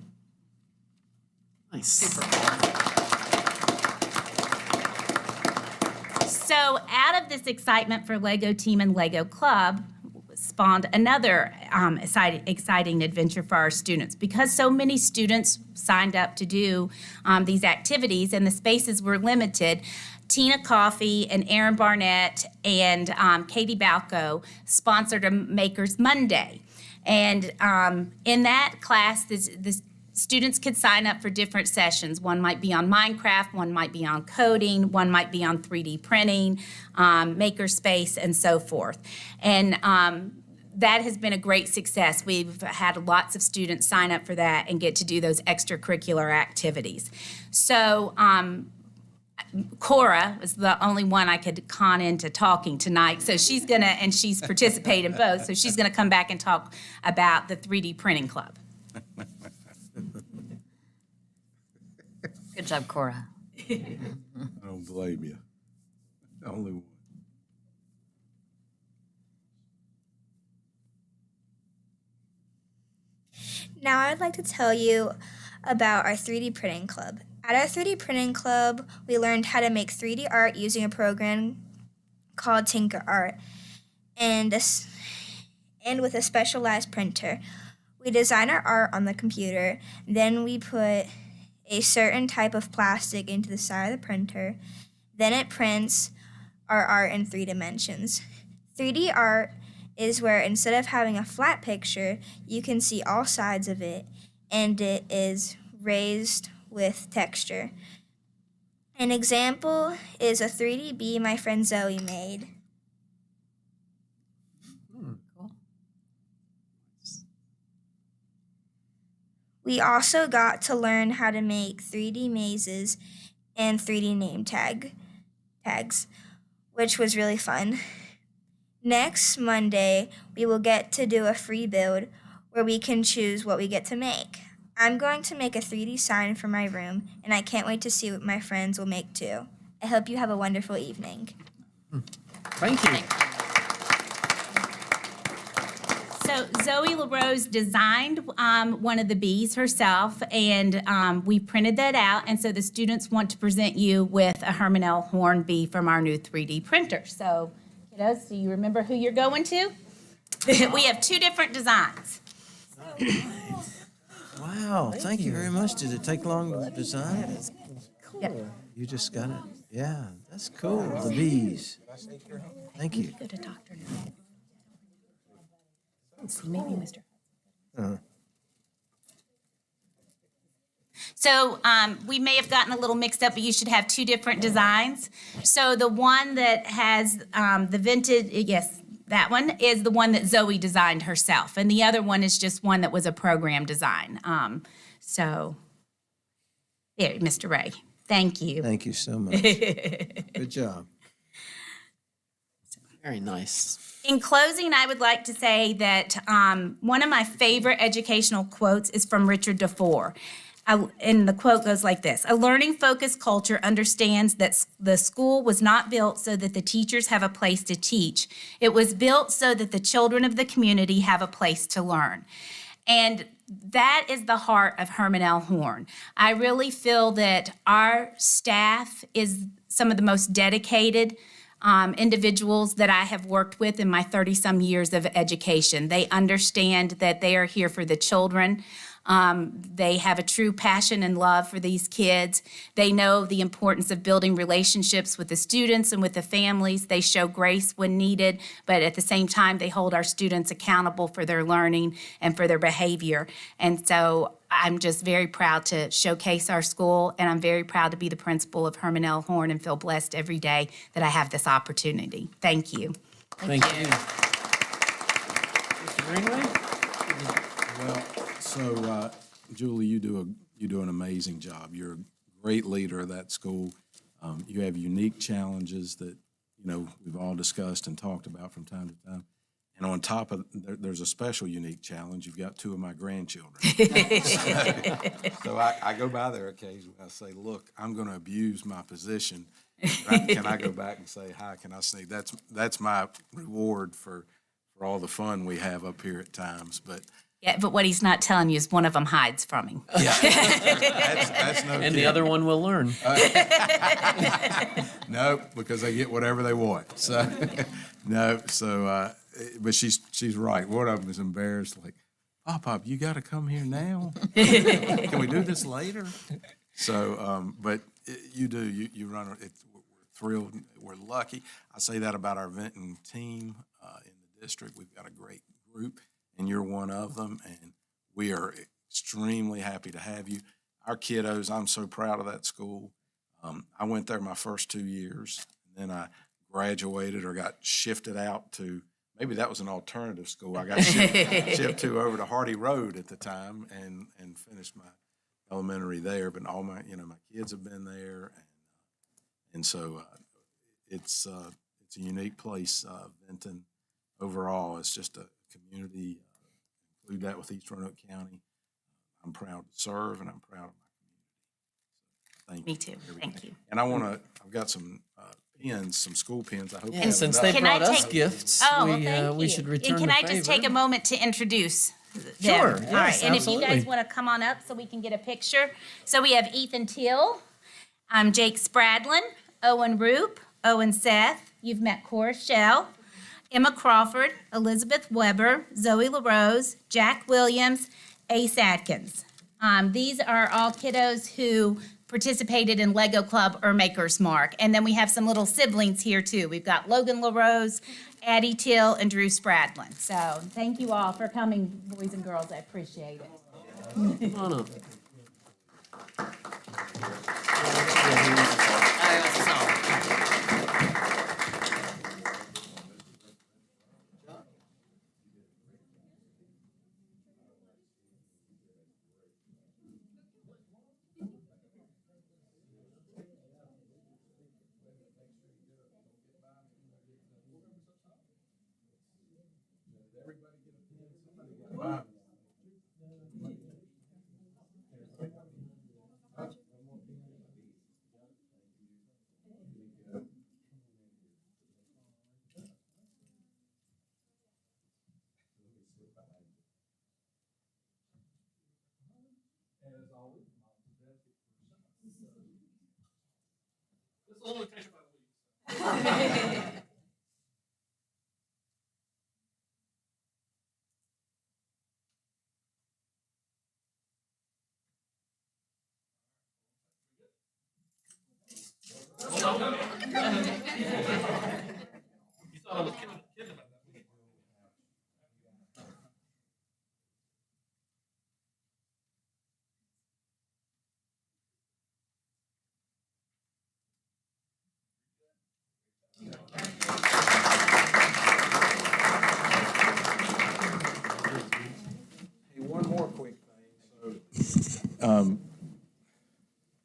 Nice. So out of this excitement for Lego Team and Lego Club spawned another exciting adventure for our students. Because so many students signed up to do these activities and the spaces were limited, Tina Coffey and Aaron Barnett and Katie Balco sponsored a Makers Monday. And in that class, the students could sign up for different sessions. One might be on Minecraft, one might be on coding, one might be on 3D printing, makerspace, and so forth. And that has been a great success. We've had lots of students sign up for that and get to do those extracurricular activities. So Cora is the only one I could con into talking tonight. So she's and she's participated in both, so she's gonna come back and talk about the 3D printing club. Good job, Cora. I don't blame you. Only one. Now I'd like to tell you about our 3D printing club. At our 3D printing club, we learned how to make 3D art using a program called Tinker Art and with a specialized printer. We design our art on the computer, then we put a certain type of plastic into the side of the printer, then it prints our art in 3 dimensions. 3D art is where instead of having a flat picture, you can see all sides of it, and it is raised with texture. An example is a 3D bee my friend Zoe made. Cool. We also got to learn how to make 3D mazes and 3D name tags, which was really fun. Next Monday, we will get to do a free build where we can choose what we get to make. I'm going to make a 3D sign for my room, and I can't wait to see what my friends will make too. I hope you have a wonderful evening. Thank you. So Zoe LaRose designed one of the bees herself, and we printed that out. And so the students want to present you with a Herman L. Horn bee from our new 3D printer. So, kiddos, do you remember who you're going to? We have 2 different designs. Wow, thank you very much. Did it take long to design? Yep. You just got it? Yeah, that's cool, the bees. Thank you. Go to Dr. now. Let's see, maybe Mr. So we may have gotten a little mixed up, but you should have 2 different designs. So the one that has the vintage, yes, that one is the one that Zoe designed herself. And the other one is just one that was a program design. So there, Mr. Ray, thank you. Thank you so much. Good job. Very nice. In closing, I would like to say that one of my favorite educational quotes is from Richard DeFore. And the quote goes like this: "A learning-focused culture understands that the school was not built so that the teachers have a place to teach. It was built so that the children of the community have a place to learn." And that is the heart of Herman L. Horn. I really feel that our staff is some of the most dedicated individuals that I have worked with in my 30-some years of education. They understand that they are here for the children. They have a true passion and love for these kids. They know the importance of building relationships with the students and with the families. They show grace when needed, but at the same time, they hold our students accountable for their learning and for their behavior. And so I'm just very proud to showcase our school, and I'm very proud to be the principal of Herman L. Horn and feel blessed every day that I have this opportunity. Thank you. Thank you. Mr. Greenway? Well, so Julie, you do an amazing job. You're a great leader of that school. You have unique challenges that we've all discussed and talked about from time to time. And on top of there's a special unique challenge. You've got 2 of my grandchildren. So I go by there occasionally. I say, "Look, I'm going to abuse my position. Can I go back and say hi? Can I sneak?" That's my reward for all the fun we have up here at times. But Yeah, but what he's not telling you is one of them hides from him. yeah, that's no. And kidding. the other one will learn. No, because they get whatever they want. So no, so but she's right. One of them is embarrassed, like, Pop, you got to come here now. Can we do this later? So, but you do. You run. We're thrilled. We're lucky. I say that about our Vinton team in the district. We've got a great group, and you're one of them. And we are extremely happy to have you. Our kiddos. I'm so proud of that school. I went there my first 2 years, and then I graduated or got shifted out to. Maybe that was an alternative school. I got shipped to over to Hardy Road at the time and finished my elementary there. But all my my kids have been there, and so it's a unique place. Vinton overall, it's just a community. Include that with East Roanoke County. I'm proud to serve, and I'm proud of my community. So thank Me you. too. Thank you. And I've got some. Pins, some school pins. I hope. And since they Can I brought us take- gifts, Oh, well, thank we you. should return And can the I just favor. take a moment to introduce Sure, All yes, right, and if you guys absolutely. want to come on up so we can get a picture. So we have Ethan Teal, Jake Spradlin, Owen Roop, Owen Seth. You've met Cora Shell, Emma Crawford, Elizabeth Weber, Zoe LaRose, Jack Williams, Ace Adkins. These are all kiddos who participated in Lego Club or Maker's Mark. And then we have some little siblings here too. We've got Logan LaRose, Addie Till, and Drew Spradlin. So thank you all for coming, boys and girls. I appreciate it. Come on up. One more quick thing.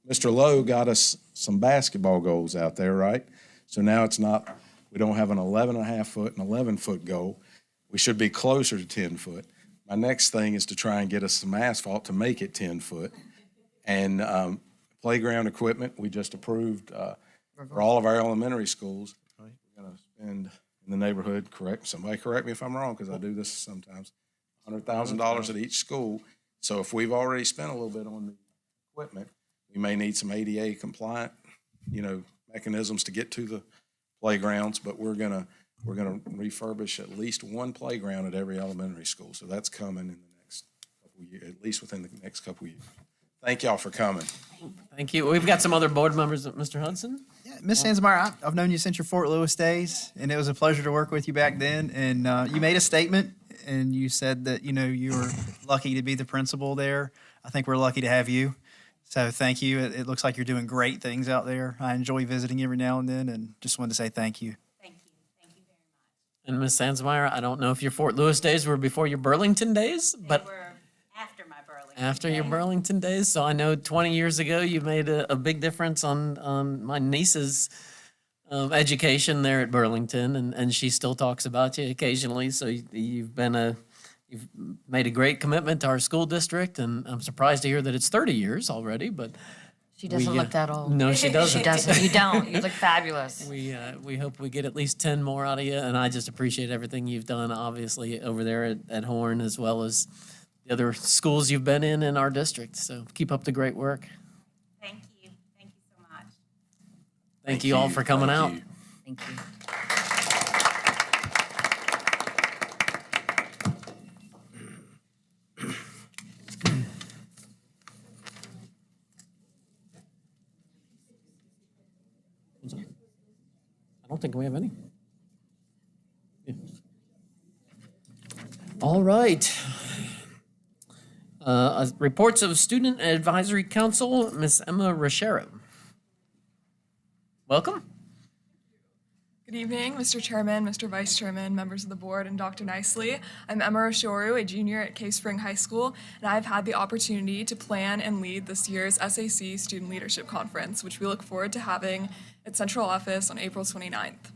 Mr. Lowe got us some basketball goals out there, right? So now it's not, we don't have an 11.5-foot and 11-foot goal. We should be closer to 10 foot. My next thing is to try and get us some asphalt to make it 10 foot. And playground equipment, we just approved for all of our elementary schools. We're going to spend in the neighborhood, somebody correct me if I'm wrong, because I do this sometimes, $100,000 at each school. So if we've already spent a little bit on the equipment, we may need some ADA compliant, mechanisms to get to the playgrounds, but we're gonna refurbish at least one playground at every elementary school. So that's coming in the next couple of years, at least within the next couple of years. Thank y'all for coming. Thank you. We've got some other board members, Mr. Hudson. Yeah, Ms. Sanzmeyer, I've known you since your Fort Lewis days, and it was a pleasure to work with you back then. And you made a statement, and you said that, you were lucky to be the principal there. I think we're lucky to have you. So thank you. It looks like you're doing great things out there. I enjoy visiting every now and then, and just wanted to say thank you. Thank you. Thank you very much. And Ms. Sanzmeyer, I don't know if your Fort Lewis days were before your Burlington days, but They were after my Burlington. after your Burlington days. So I know 20 years ago, you made a big difference on my niece's education there at Burlington, and she still talks about you occasionally. So you've made a great commitment to our school district, and I'm surprised to hear that it's 30 years already, but She doesn't look that old. no, she doesn't. She doesn't. You don't. You look fabulous. We hope we get at least 10 more out of you, and I just appreciate everything you've done, obviously, over there at Horn, as well as the other schools you've been in our district. So keep up the great work. Thank you. Thank you so much. Thank you all for coming out. Thank you. I don't think we have any. Yeah. All right. Reports of Student Advisory Council, Ms. Emma Rochero. Welcome. Good evening, Mr. Chairman, Mr. Vice Chairman, members of the board, and Dr. Nicely. I'm Emma Roshoru, a junior at Cave Spring High School, and I've had the opportunity to plan and lead this year's SAC Student Leadership Conference, which we look forward to having at Central Office on April 29th.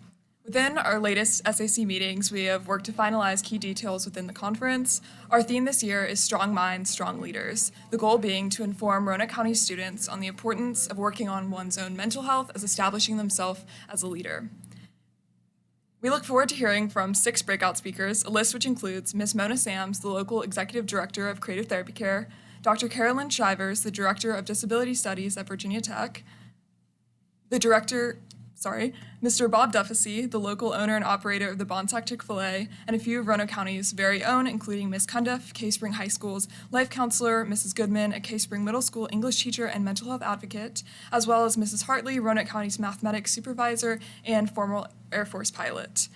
Within our latest SAC meetings, we have worked to finalize key details within the conference. Our theme this year is Strong Minds, Strong Leaders, the goal being to inform Roanoke County students on the importance of working on one's own mental health as establishing themselves as a leader. We look forward to hearing from 6 breakout speakers, a list which includes Ms. Mona Sams, the local Executive Director of Creative Therapy Care, Dr. Carolyn Shivers, the Director of Disability Studies at Virginia Tech, Mr. Bob Duffesey, the local owner and operator of the Bonsack Chick-fil-A, and a few of Roanoke County's very own, including Ms. Cundiff, Cave Spring High School's life counselor, Mrs. Goodman, a Cave Spring Middle School English teacher and mental health advocate, as well as Mrs. Hartley, Roanoke County's mathematics supervisor and former Air Force pilot.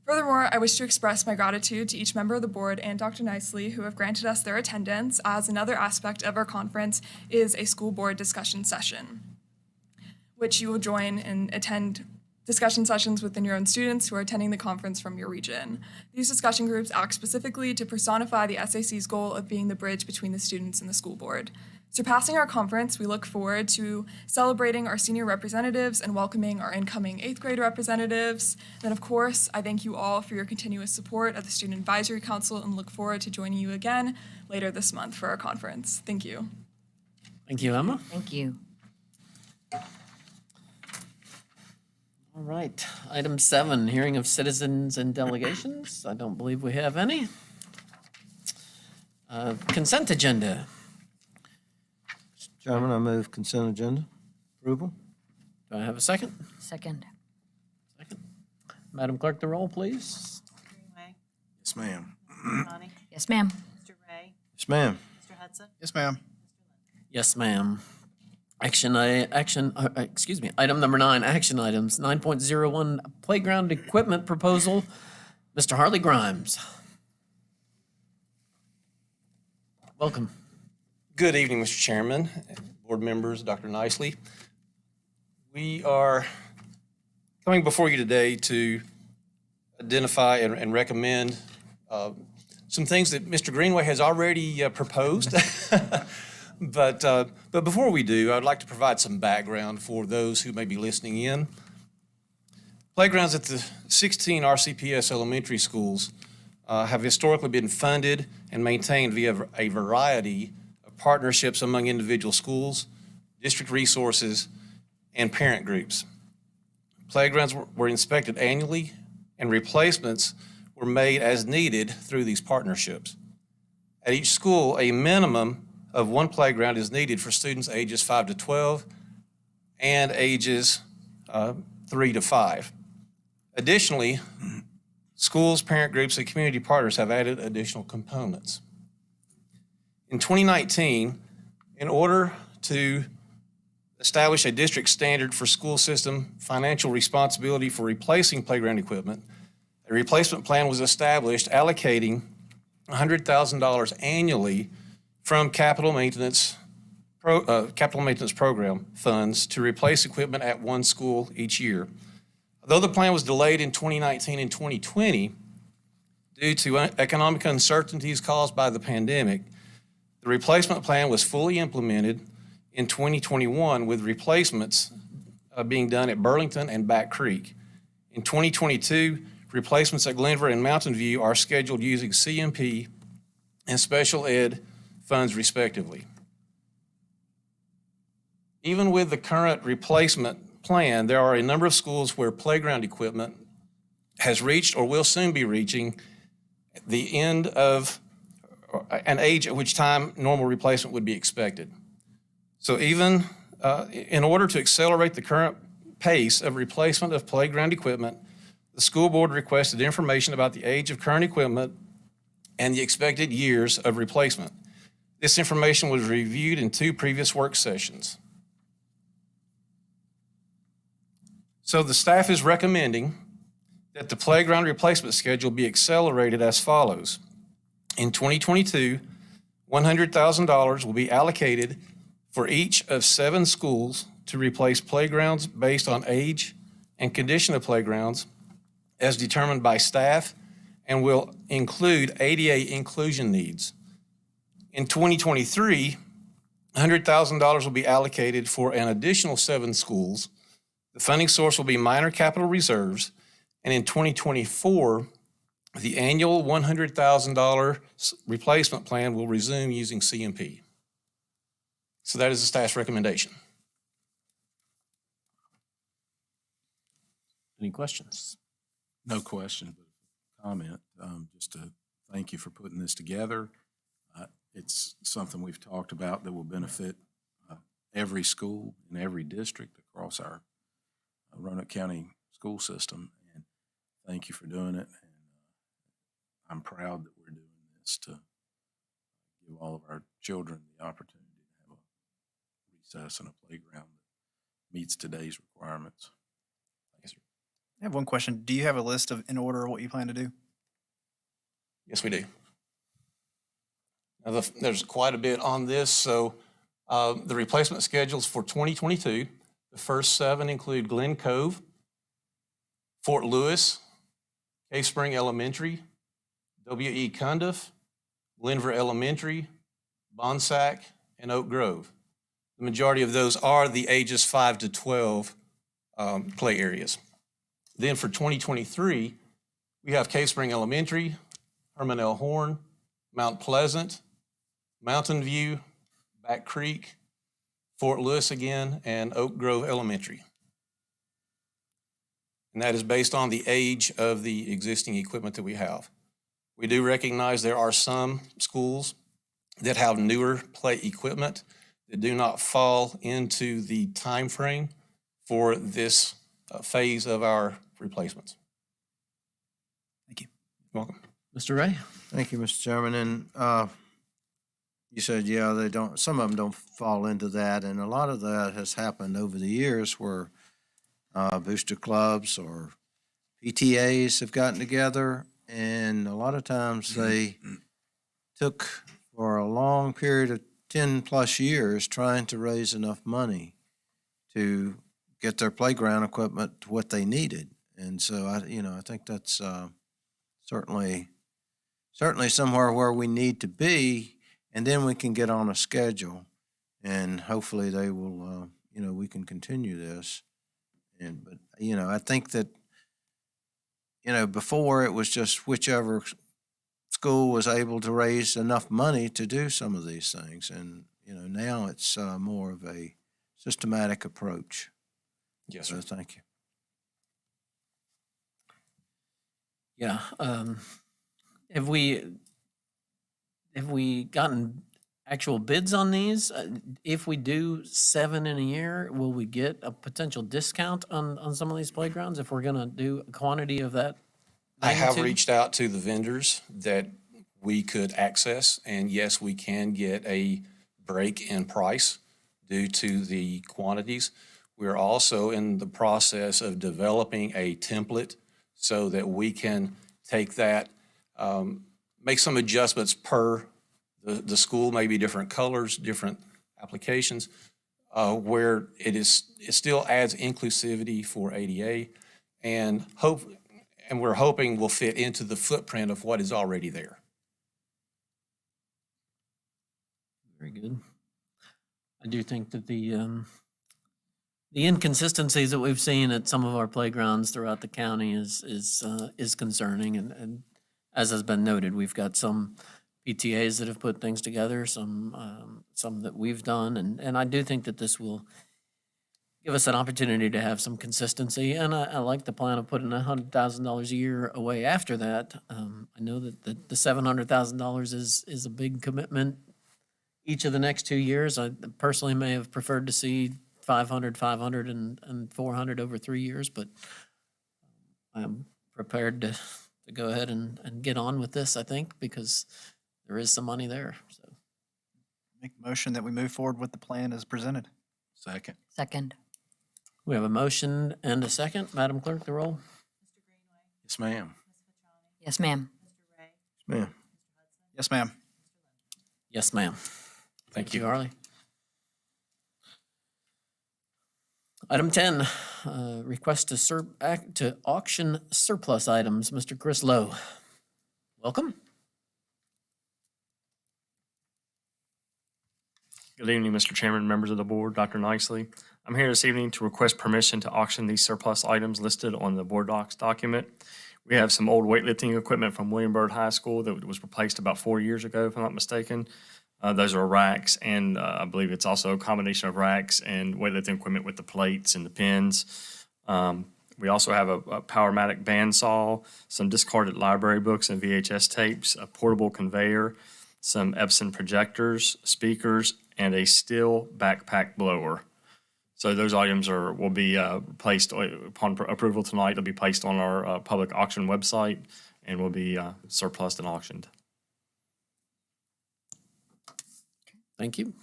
Furthermore, I wish to express my gratitude to each member of the board and Dr. Nicely, who have granted us their attendance, as another aspect of our conference is a school board discussion session, which you will join and attend discussion sessions within your own students who are attending the conference from your region. These discussion groups act specifically to personify the SAC's goal of being the bridge between the students and the school board. Surpassing our conference, we look forward to celebrating our senior representatives and welcoming our incoming 8th grade representatives. Then, of course, I thank you all for your continuous support at the Student Advisory Council and look forward to joining you again later this month for our conference. Thank you. Thank you, Emma. Thank you. All right, item 7, hearing of citizens and delegations. I don't believe we have any. Consent agenda. Mr. Chairman, I move consent agenda approval. Do I have a second? Second. Madam Clerk, the roll, please. Greenway, Yes, ma'am. Johnny, Yes, ma'am. Mr. Ray, Yes, ma'am. Mr. Hudson, Yes, ma'am. Yes, ma'am. Item number 9, action items. 9.01, playground equipment proposal. Mr. Harley Grimes. Welcome. Good evening, Mr. Chairman, board members, Dr. Nicely. We are coming before you today to identify and recommend some things that Mr. Greenway has already proposed. But before we do, I'd like to provide some background for those who may be listening in. Playgrounds at the 16 RCPS elementary schools have historically been funded and maintained via a variety of partnerships among individual schools, district resources, and parent groups. Playgrounds were inspected annually, and replacements were made as needed through these partnerships. At each school, a minimum of 1 playground is needed for students ages 5 to 12 and ages 3 to 5. Additionally, schools, parent groups, and community partners have added additional components. In 2019, in order to establish a district standard for school system financial responsibility for replacing playground equipment, a replacement plan was established allocating $100,000 annually from capital maintenance program funds to replace equipment at 1 school each year. Though the plan was delayed in 2019 and 2020 due to economic uncertainties caused by the pandemic, the replacement plan was fully implemented in 2021 with replacements being done at Burlington and Back Creek. In 2022, replacements at Glenver and Mountain View are scheduled using CMP and special ed funds respectively. Even with the current replacement plan, there are a number of schools where playground equipment has reached or will soon be reaching the end of an age at which time normal replacement would be expected. So even in order to accelerate the current pace of replacement of playground equipment, the school board requested information about the age of current equipment and the expected years of replacement. This information was reviewed in 2 previous work sessions. So the staff is recommending that the playground replacement schedule be accelerated as follows. In 2022, $100,000 will be allocated for each of 7 schools to replace playgrounds based on age and condition of playgrounds as determined by staff and will include ADA inclusion needs. In 2023, $100,000 will be allocated for an additional 7 schools. The funding source will be minor capital reserves. And in 2024, the annual $100,000 replacement plan will resume using CMP. So that is the staff's recommendation. Any questions? No question, but comment, just to thank you for putting this together. It's something we've talked about that will benefit every school in every district across our Roanoke County school system. And thank you for doing it. And I'm proud that we're doing this to give all of our children the opportunity to have a recess and a playground that meets today's requirements. I have one question. Do you have a list in order of what you plan to do? Yes, we do. Now, there's quite a bit on this. So the replacement schedules for 2022, the first 7 include Glen Cove, Fort Lewis, Cave Spring Elementary, W.E. Cundiff, Glenver Elementary, Bonsack, and Oak Grove. The majority of those are the ages 5 to 12 play areas. Then for 2023, we have Cave Spring Elementary, Herman L. Horn, Mount Pleasant, Mountain View, Back Creek, Fort Lewis again, and Oak Grove Elementary. And that is based on the age of the existing equipment that we have. We do recognize there are some schools that have newer play equipment that do not fall into the time frame for this phase of our replacements. Thank you. You're welcome. Mr. Ray? Thank you, Mr. Chairman. And you said, yeah, they don't, some of them don't fall into that. And a lot of that has happened over the years where booster clubs or PTAs have gotten together. And a lot of times they took for a long period of 10 plus years trying to raise enough money to get their playground equipment to what they needed. And so I think that's certainly somewhere where we need to be, and then we can get on a schedule, and hopefully they will, we can continue this. But I think that, before it was just whichever school was able to raise enough money to do some of these things. And, now it's more of a systematic approach. Yes, sir. So thank you. Yeah. Have we gotten actual bids on these? If we do 7 in a year, will we get a potential discount on some of these playgrounds if we're going to do a quantity of that I have magnitude? reached out to the vendors that we could access, and yes, we can get a break in price due to the quantities. We're also in the process of developing a template so that we can take that, make some adjustments per the school, maybe different colors, different applications, where it still adds inclusivity for ADA, and we're hoping will fit into the footprint of what is already there. Very good. I do think that the inconsistencies that we've seen at some of our playgrounds throughout the county is concerning, and as has been noted, we've got some PTAs that have put things together, some that we've done, and I do think that this will give us an opportunity to have some consistency, and I like the plan of putting $100,000 a year away after that. I know that the $700,000 is a big commitment each of the next 2 years. I personally may have preferred to see 500, and 400 over 3 years, but I'm prepared to go ahead and get on with this, I think, because there is some money there. So Make a motion that we move forward with the plan as presented. Second. Second. we have a motion and a second. Madam Clerk, the roll. Yes, ma'am. Yes, ma'am. Ma'am. Yes, ma'am. Yes, ma'am. Thank you, Harley. Item 10, request to auction surplus items. Mr. Chris Lowe, welcome. Good evening, Mr. Chairman, members of the board, Dr. Nicely. I'm here this evening to request permission to auction these surplus items listed on the board docs document. We have some old weightlifting equipment from William Byrd High School that was replaced about 4 years ago, if I'm not mistaken. Those are racks, and I believe it's also a combination of racks and weightlifting equipment with the plates and the pins. We also have a Powermatic bandsaw, some discarded library books and VHS tapes, a portable conveyor, some Epson projectors, speakers, and a steel backpack blower. So those items will be placed upon approval tonight. They'll be placed on our public auction website and will be surplused and auctioned. Thank you.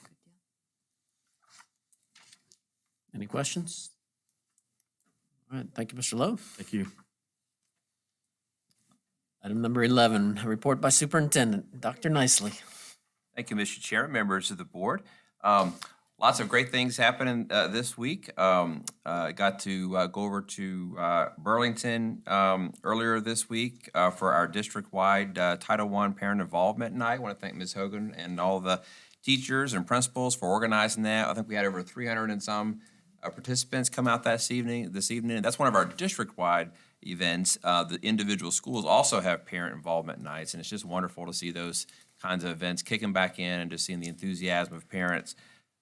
Any questions? All right, thank you, Mr. Lowe. Thank you. Item number 11, a report by Superintendent, Dr. Nicely. Thank you, Mr. Chair, members of the board. Lots of great things happening this week. Got to go over to Burlington earlier this week for our district-wide Title I Parent Involvement Night. I want to thank Ms. Hogan and all the teachers and principals for organizing that. I think we had over 300 and some participants come out this evening. That's one of our district-wide events. The individual schools also have parent involvement nights, and it's just wonderful to see those kinds of events kicking back in and just seeing the enthusiasm of parents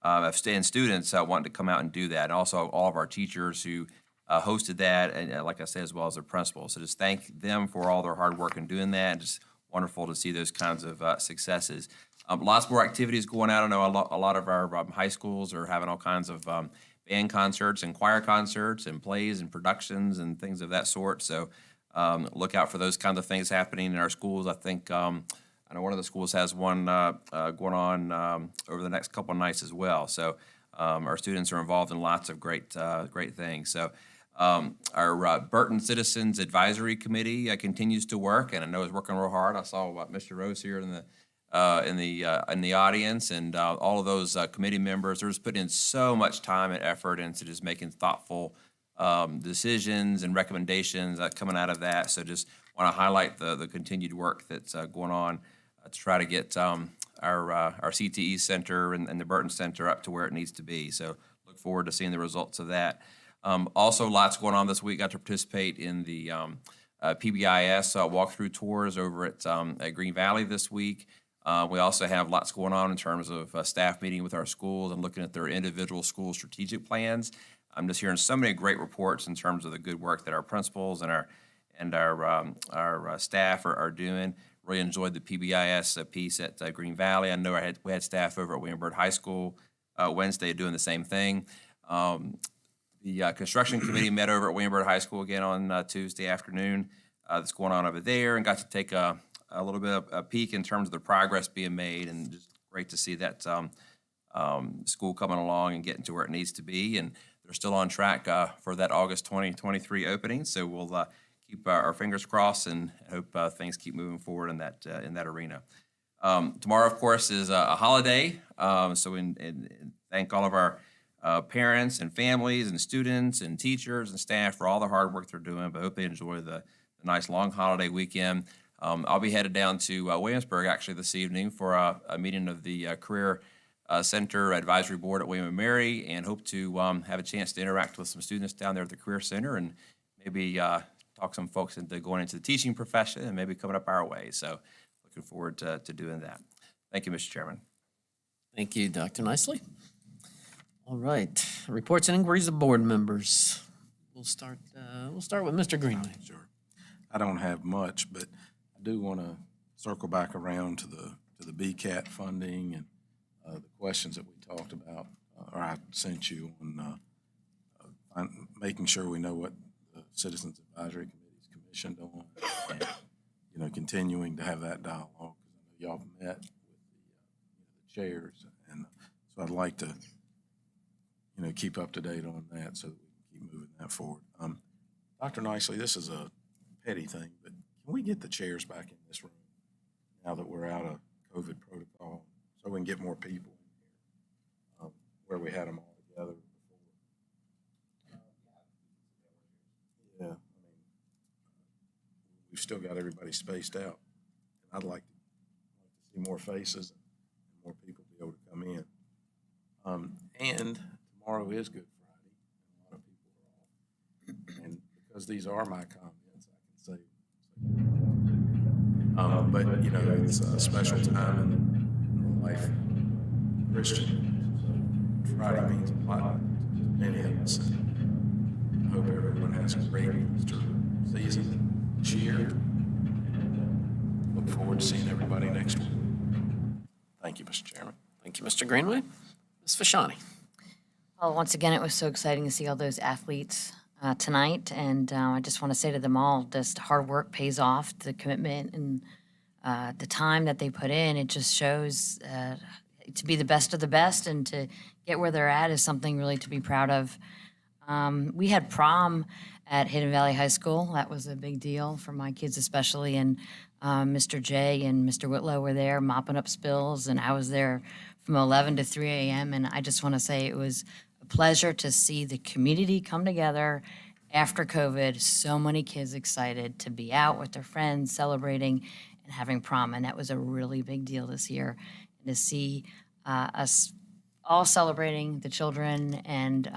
and students wanting to come out and do that, and also all of our teachers who hosted that, and like I said, as well as their principals. So just thank them for all their hard work in doing that, and just wonderful to see those kinds of successes. Lots more activities going on. I know a lot of our high schools are having all kinds of band concerts and choir concerts and plays and productions and things of that sort. So look out for those kinds of things happening in our schools. I think I know one of the schools has one going on over the next couple of nights as well. So our students are involved in lots of great things. So our Burton Citizens Advisory Committee continues to work, and I know it's working real hard. I saw Mr. Rose here in the audience, and all of those committee members. They're just putting in so much time and effort into just making thoughtful decisions and recommendations coming out of that. So just want to highlight the continued work that's going on to try to get our CTE Center and the Burton Center up to where it needs to be. So look forward to seeing the results of that. Also, lots going on this week. Got to participate in the PBIS walkthrough tours over at Green Valley this week. We also have lots going on in terms of staff meeting with our schools and looking at their individual school strategic plans. I'm just hearing so many great reports in terms of the good work that our principals and our staff are doing. Really enjoyed the PBIS piece at Green Valley. I know we had staff over at William Byrd High School Wednesday doing the same thing. The construction committee met over at William Byrd High School again on Tuesday afternoon. That's going on over there, and got to take a little bit of a peek in terms of the progress being made, and just great to see that school coming along and getting to where it needs to be. And they're still on track for that August 2023 opening. So we'll keep our fingers crossed and hope things keep moving forward in that arena. Tomorrow, of course, is a holiday. So thank all of our parents and families and students and teachers and staff for all the hard work they're doing. But I hope they enjoy the nice long holiday weekend. I'll be headed down to Williamsburg actually this evening for a meeting of the Career Center Advisory Board at William & Mary, and hope to have a chance to interact with some students down there at the Career Center, and maybe talk some folks into going into the teaching profession and maybe coming up our way. So looking forward to doing that. Thank you, Mr. Chairman. Thank you, Dr. Nicely. All right, reports and inquiries of board members. We'll start with Mr. Greenway. Sure. I don't have much, but I do want to circle back around to the BCAT funding and the questions that we talked about, or I sent you on making sure we know what the Citizens Advisory Committee is commissioned on, and continuing to have that dialogue, because I know y'all met with the chairs, and so I'd like to keep up to date on that so that we can keep moving that forward. Dr. Nicely, this is a petty thing, but can we get the chairs back in this room now that we're out of COVID protocol, so we can get more people in here, where we had them all together before? Yeah, we've still got everybody spaced out. And I'd like to see more faces and more people be able to come in. And tomorrow is Good Friday, and a lot of people are off. And because these are my comments, I can say. But it's a special time in the life of Christian. So Friday means a lot to many of us. hope everyone has a great Easter season this year. Look forward to seeing everybody next week. Thank you, Mr. Chairman. Thank you, Mr. Greenway. Ms. Fashani. Well, once again, it was so exciting to see all those athletes tonight, and I just want to say to them all, just hard work pays off. The commitment and the time that they put in, it just shows to be the best of the best and to get where they're at is something really to be proud of. We had prom at Hidden Valley High School. That was a big deal for my kids especially, and Mr. J and Mr. Whitlow were there mopping up spills, and I was there from 11 to 3 a.m., and I just want to say it was a pleasure to see the community come together after COVID. So many kids excited to be out with their friends, celebrating and having prom, and that was a really big deal this year. And to see us all celebrating the children and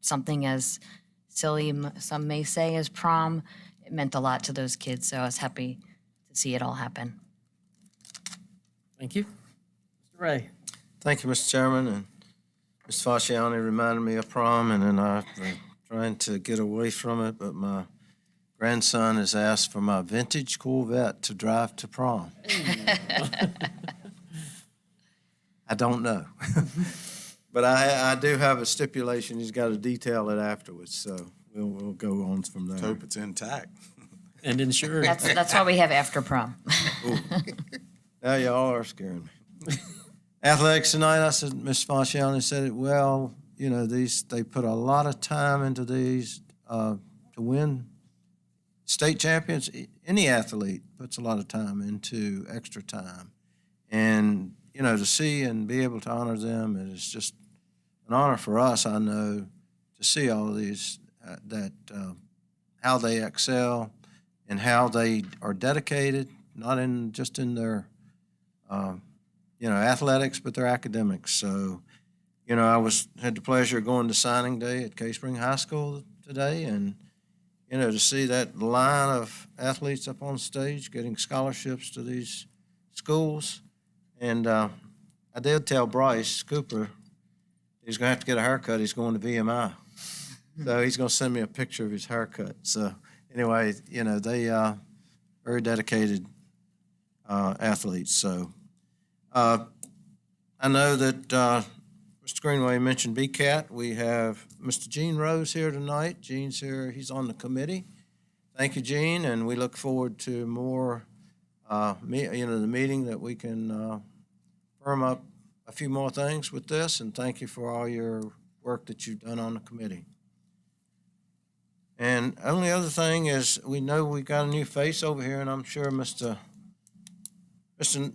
something as silly, some may say, as prom, it meant a lot to those kids, so I was happy to see it all happen. Thank you. Mr. Ray. Thank you, Mr. Chairman, and Ms. Fasciani reminded me of prom, and then I've been trying to get away from it, but my grandson has asked for my vintage Corvette to drive to prom. I don't know. But I do have a stipulation. He's got to detail it afterwards, so we'll go on from there. Hope it's intact. And insured. That's why we have after prom. Now y'all are scaring me. Athletics tonight, I said, Ms. Fasciani said it well. You know, they put a lot of time into these to win state champions. Any athlete puts a lot of time into extra time. And, you know, to see and be able to honor them is just an honor for us, I know, to see all of these, how they excel and how they are dedicated, not in just in their, athletics, but their academics. So, you know, I had the pleasure of going to signing day at Cave Spring High School today, and, you know, to see that line of athletes up on stage getting scholarships to these schools. And I did tell Bryce Cooper he's going to have to get a haircut. He's going to VMI. So he's going to send me a picture of his haircut. So anyway, you know, they very dedicated athletes. So I know that Mr. Greenway mentioned BCAT. We have Mr. Gene Rose here tonight. Gene's here. He's on the committee. Thank you, Gene, and we look forward to more, the meeting that we can firm up a few more things with this, and thank you for all your work that you've done on the committee. And only other thing is we know we got a new face over here, and I'm sure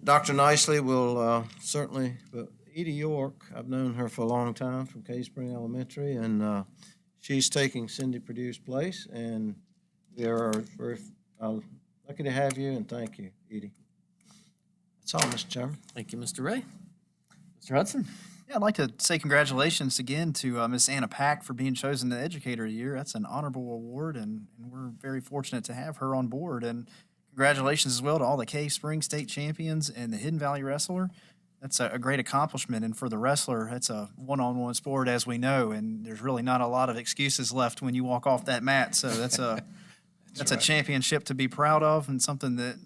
Dr. Nicely will certainly, but Edie York, I've known her for a long time from Cave Spring Elementary, and she's taking Cindy Perdue's place, and we are very lucky to have you, and thank you, Edie. That's all, Mr. Chairman. Thank you, Mr. Ray. Mr. Hudson. Yeah, I'd like to say congratulations again to Miss Anna Pack for being chosen the Educator of the Year. That's an honorable award, and we're very fortunate to have her on board. And congratulations as well to all the Cave Spring state champions and the Hidden Valley wrestler. That's a great accomplishment. And for the wrestler, it's a one-on-one sport, as we know, and there's really not a lot of excuses left when you walk off that mat. So that's a championship to be proud of, and something that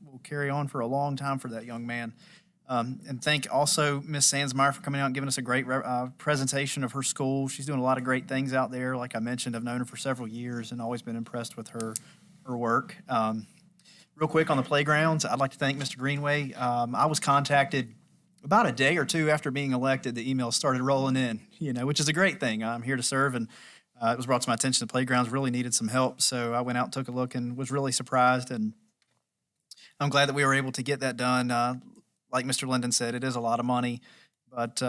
will carry on for a long time for that young man. And thank also Miss Sandsmeyer for coming out and giving us a great presentation of her school. She's doing a lot of great things out there. Like I mentioned, I've known her for several years and always been impressed with her work. Real quick on the playgrounds, I'd like to thank Mr. Greenway. I was contacted about a day or two after being elected. The emails started rolling in, which is a great thing. I'm here to serve, and it was brought to my attention the playgrounds really needed some help. So I went out and took a look and was really surprised, and I'm glad that we were able to get that done. Like Mr. Linden said, it is a lot of money, but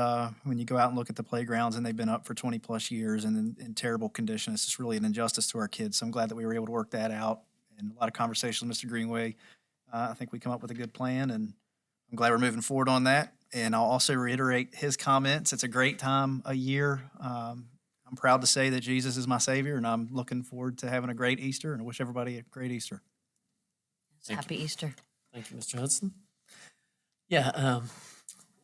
when you go out and look at the playgrounds, and they've been up for 20-plus years and in terrible condition, it's just really an injustice to our kids. So I'm glad that we were able to work that out, and a lot of conversation with Mr. Greenway. I think we come up with a good plan, and I'm glad we're moving forward on that. And I'll also reiterate his comments. It's a great time of year. I'm proud to say that Jesus is my Savior, and I'm looking forward to having a great Easter, and I wish everybody a great Easter. Happy Easter. Thank you, Mr. Hudson. Yeah,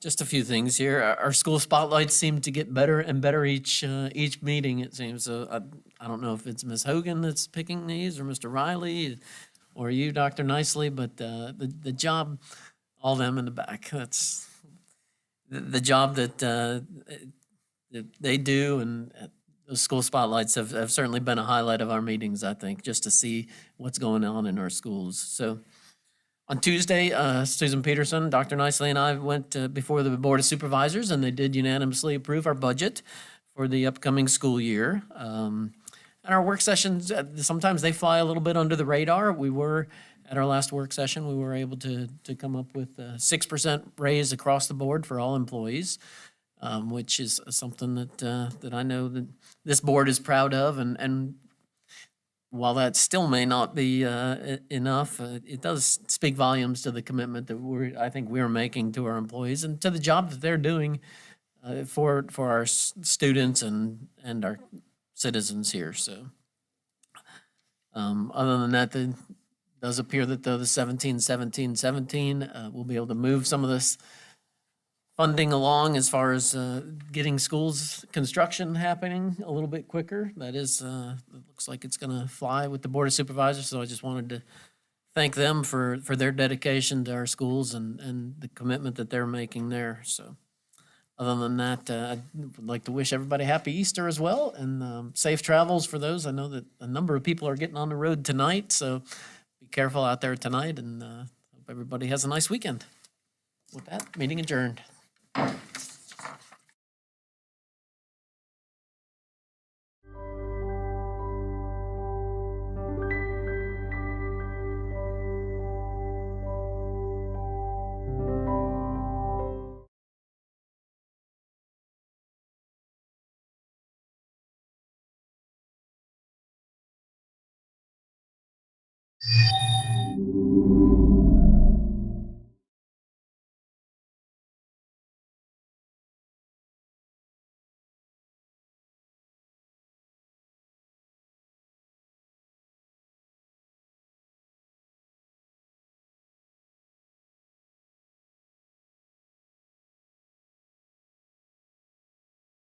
Just a few things here. Our school spotlights seem to get better and better each meeting, it seems. So I don't know if it's Ms. Hogan that's picking these, or Mr. Riley, or you, Dr. Nicely, but the job, all them in the back, that's the job that they do, and those school spotlights have certainly been a highlight of our meetings, I think, just to see what's going on in our schools. So on Tuesday, Susan Peterson, Dr. Nicely, and I went before the Board of Supervisors, and they did unanimously approve our budget for the upcoming school year. And our work sessions, sometimes they fly a little bit under the radar. At our last work session, we were able to come up with a 6% raise across the board for all employees, which is something that I know that this board is proud of. And while that still may not be enough, it does speak volumes to the commitment that I think we're making to our employees and to the job that they're doing for our students and our citizens here. So, other than that, it does appear that the 17-17-17 will be able to move some of this funding along as far as getting schools construction happening a little bit quicker. That is, it looks like it's going to fly with the Board of Supervisors. So I just wanted to thank them for their dedication to our schools and the commitment that they're making there. So other than that, I'd like to wish everybody happy Easter as well, and safe travels for those. I know that a number of people are getting on the road tonight, so be careful out there tonight, and hope everybody has a nice weekend. With that, meeting adjourned.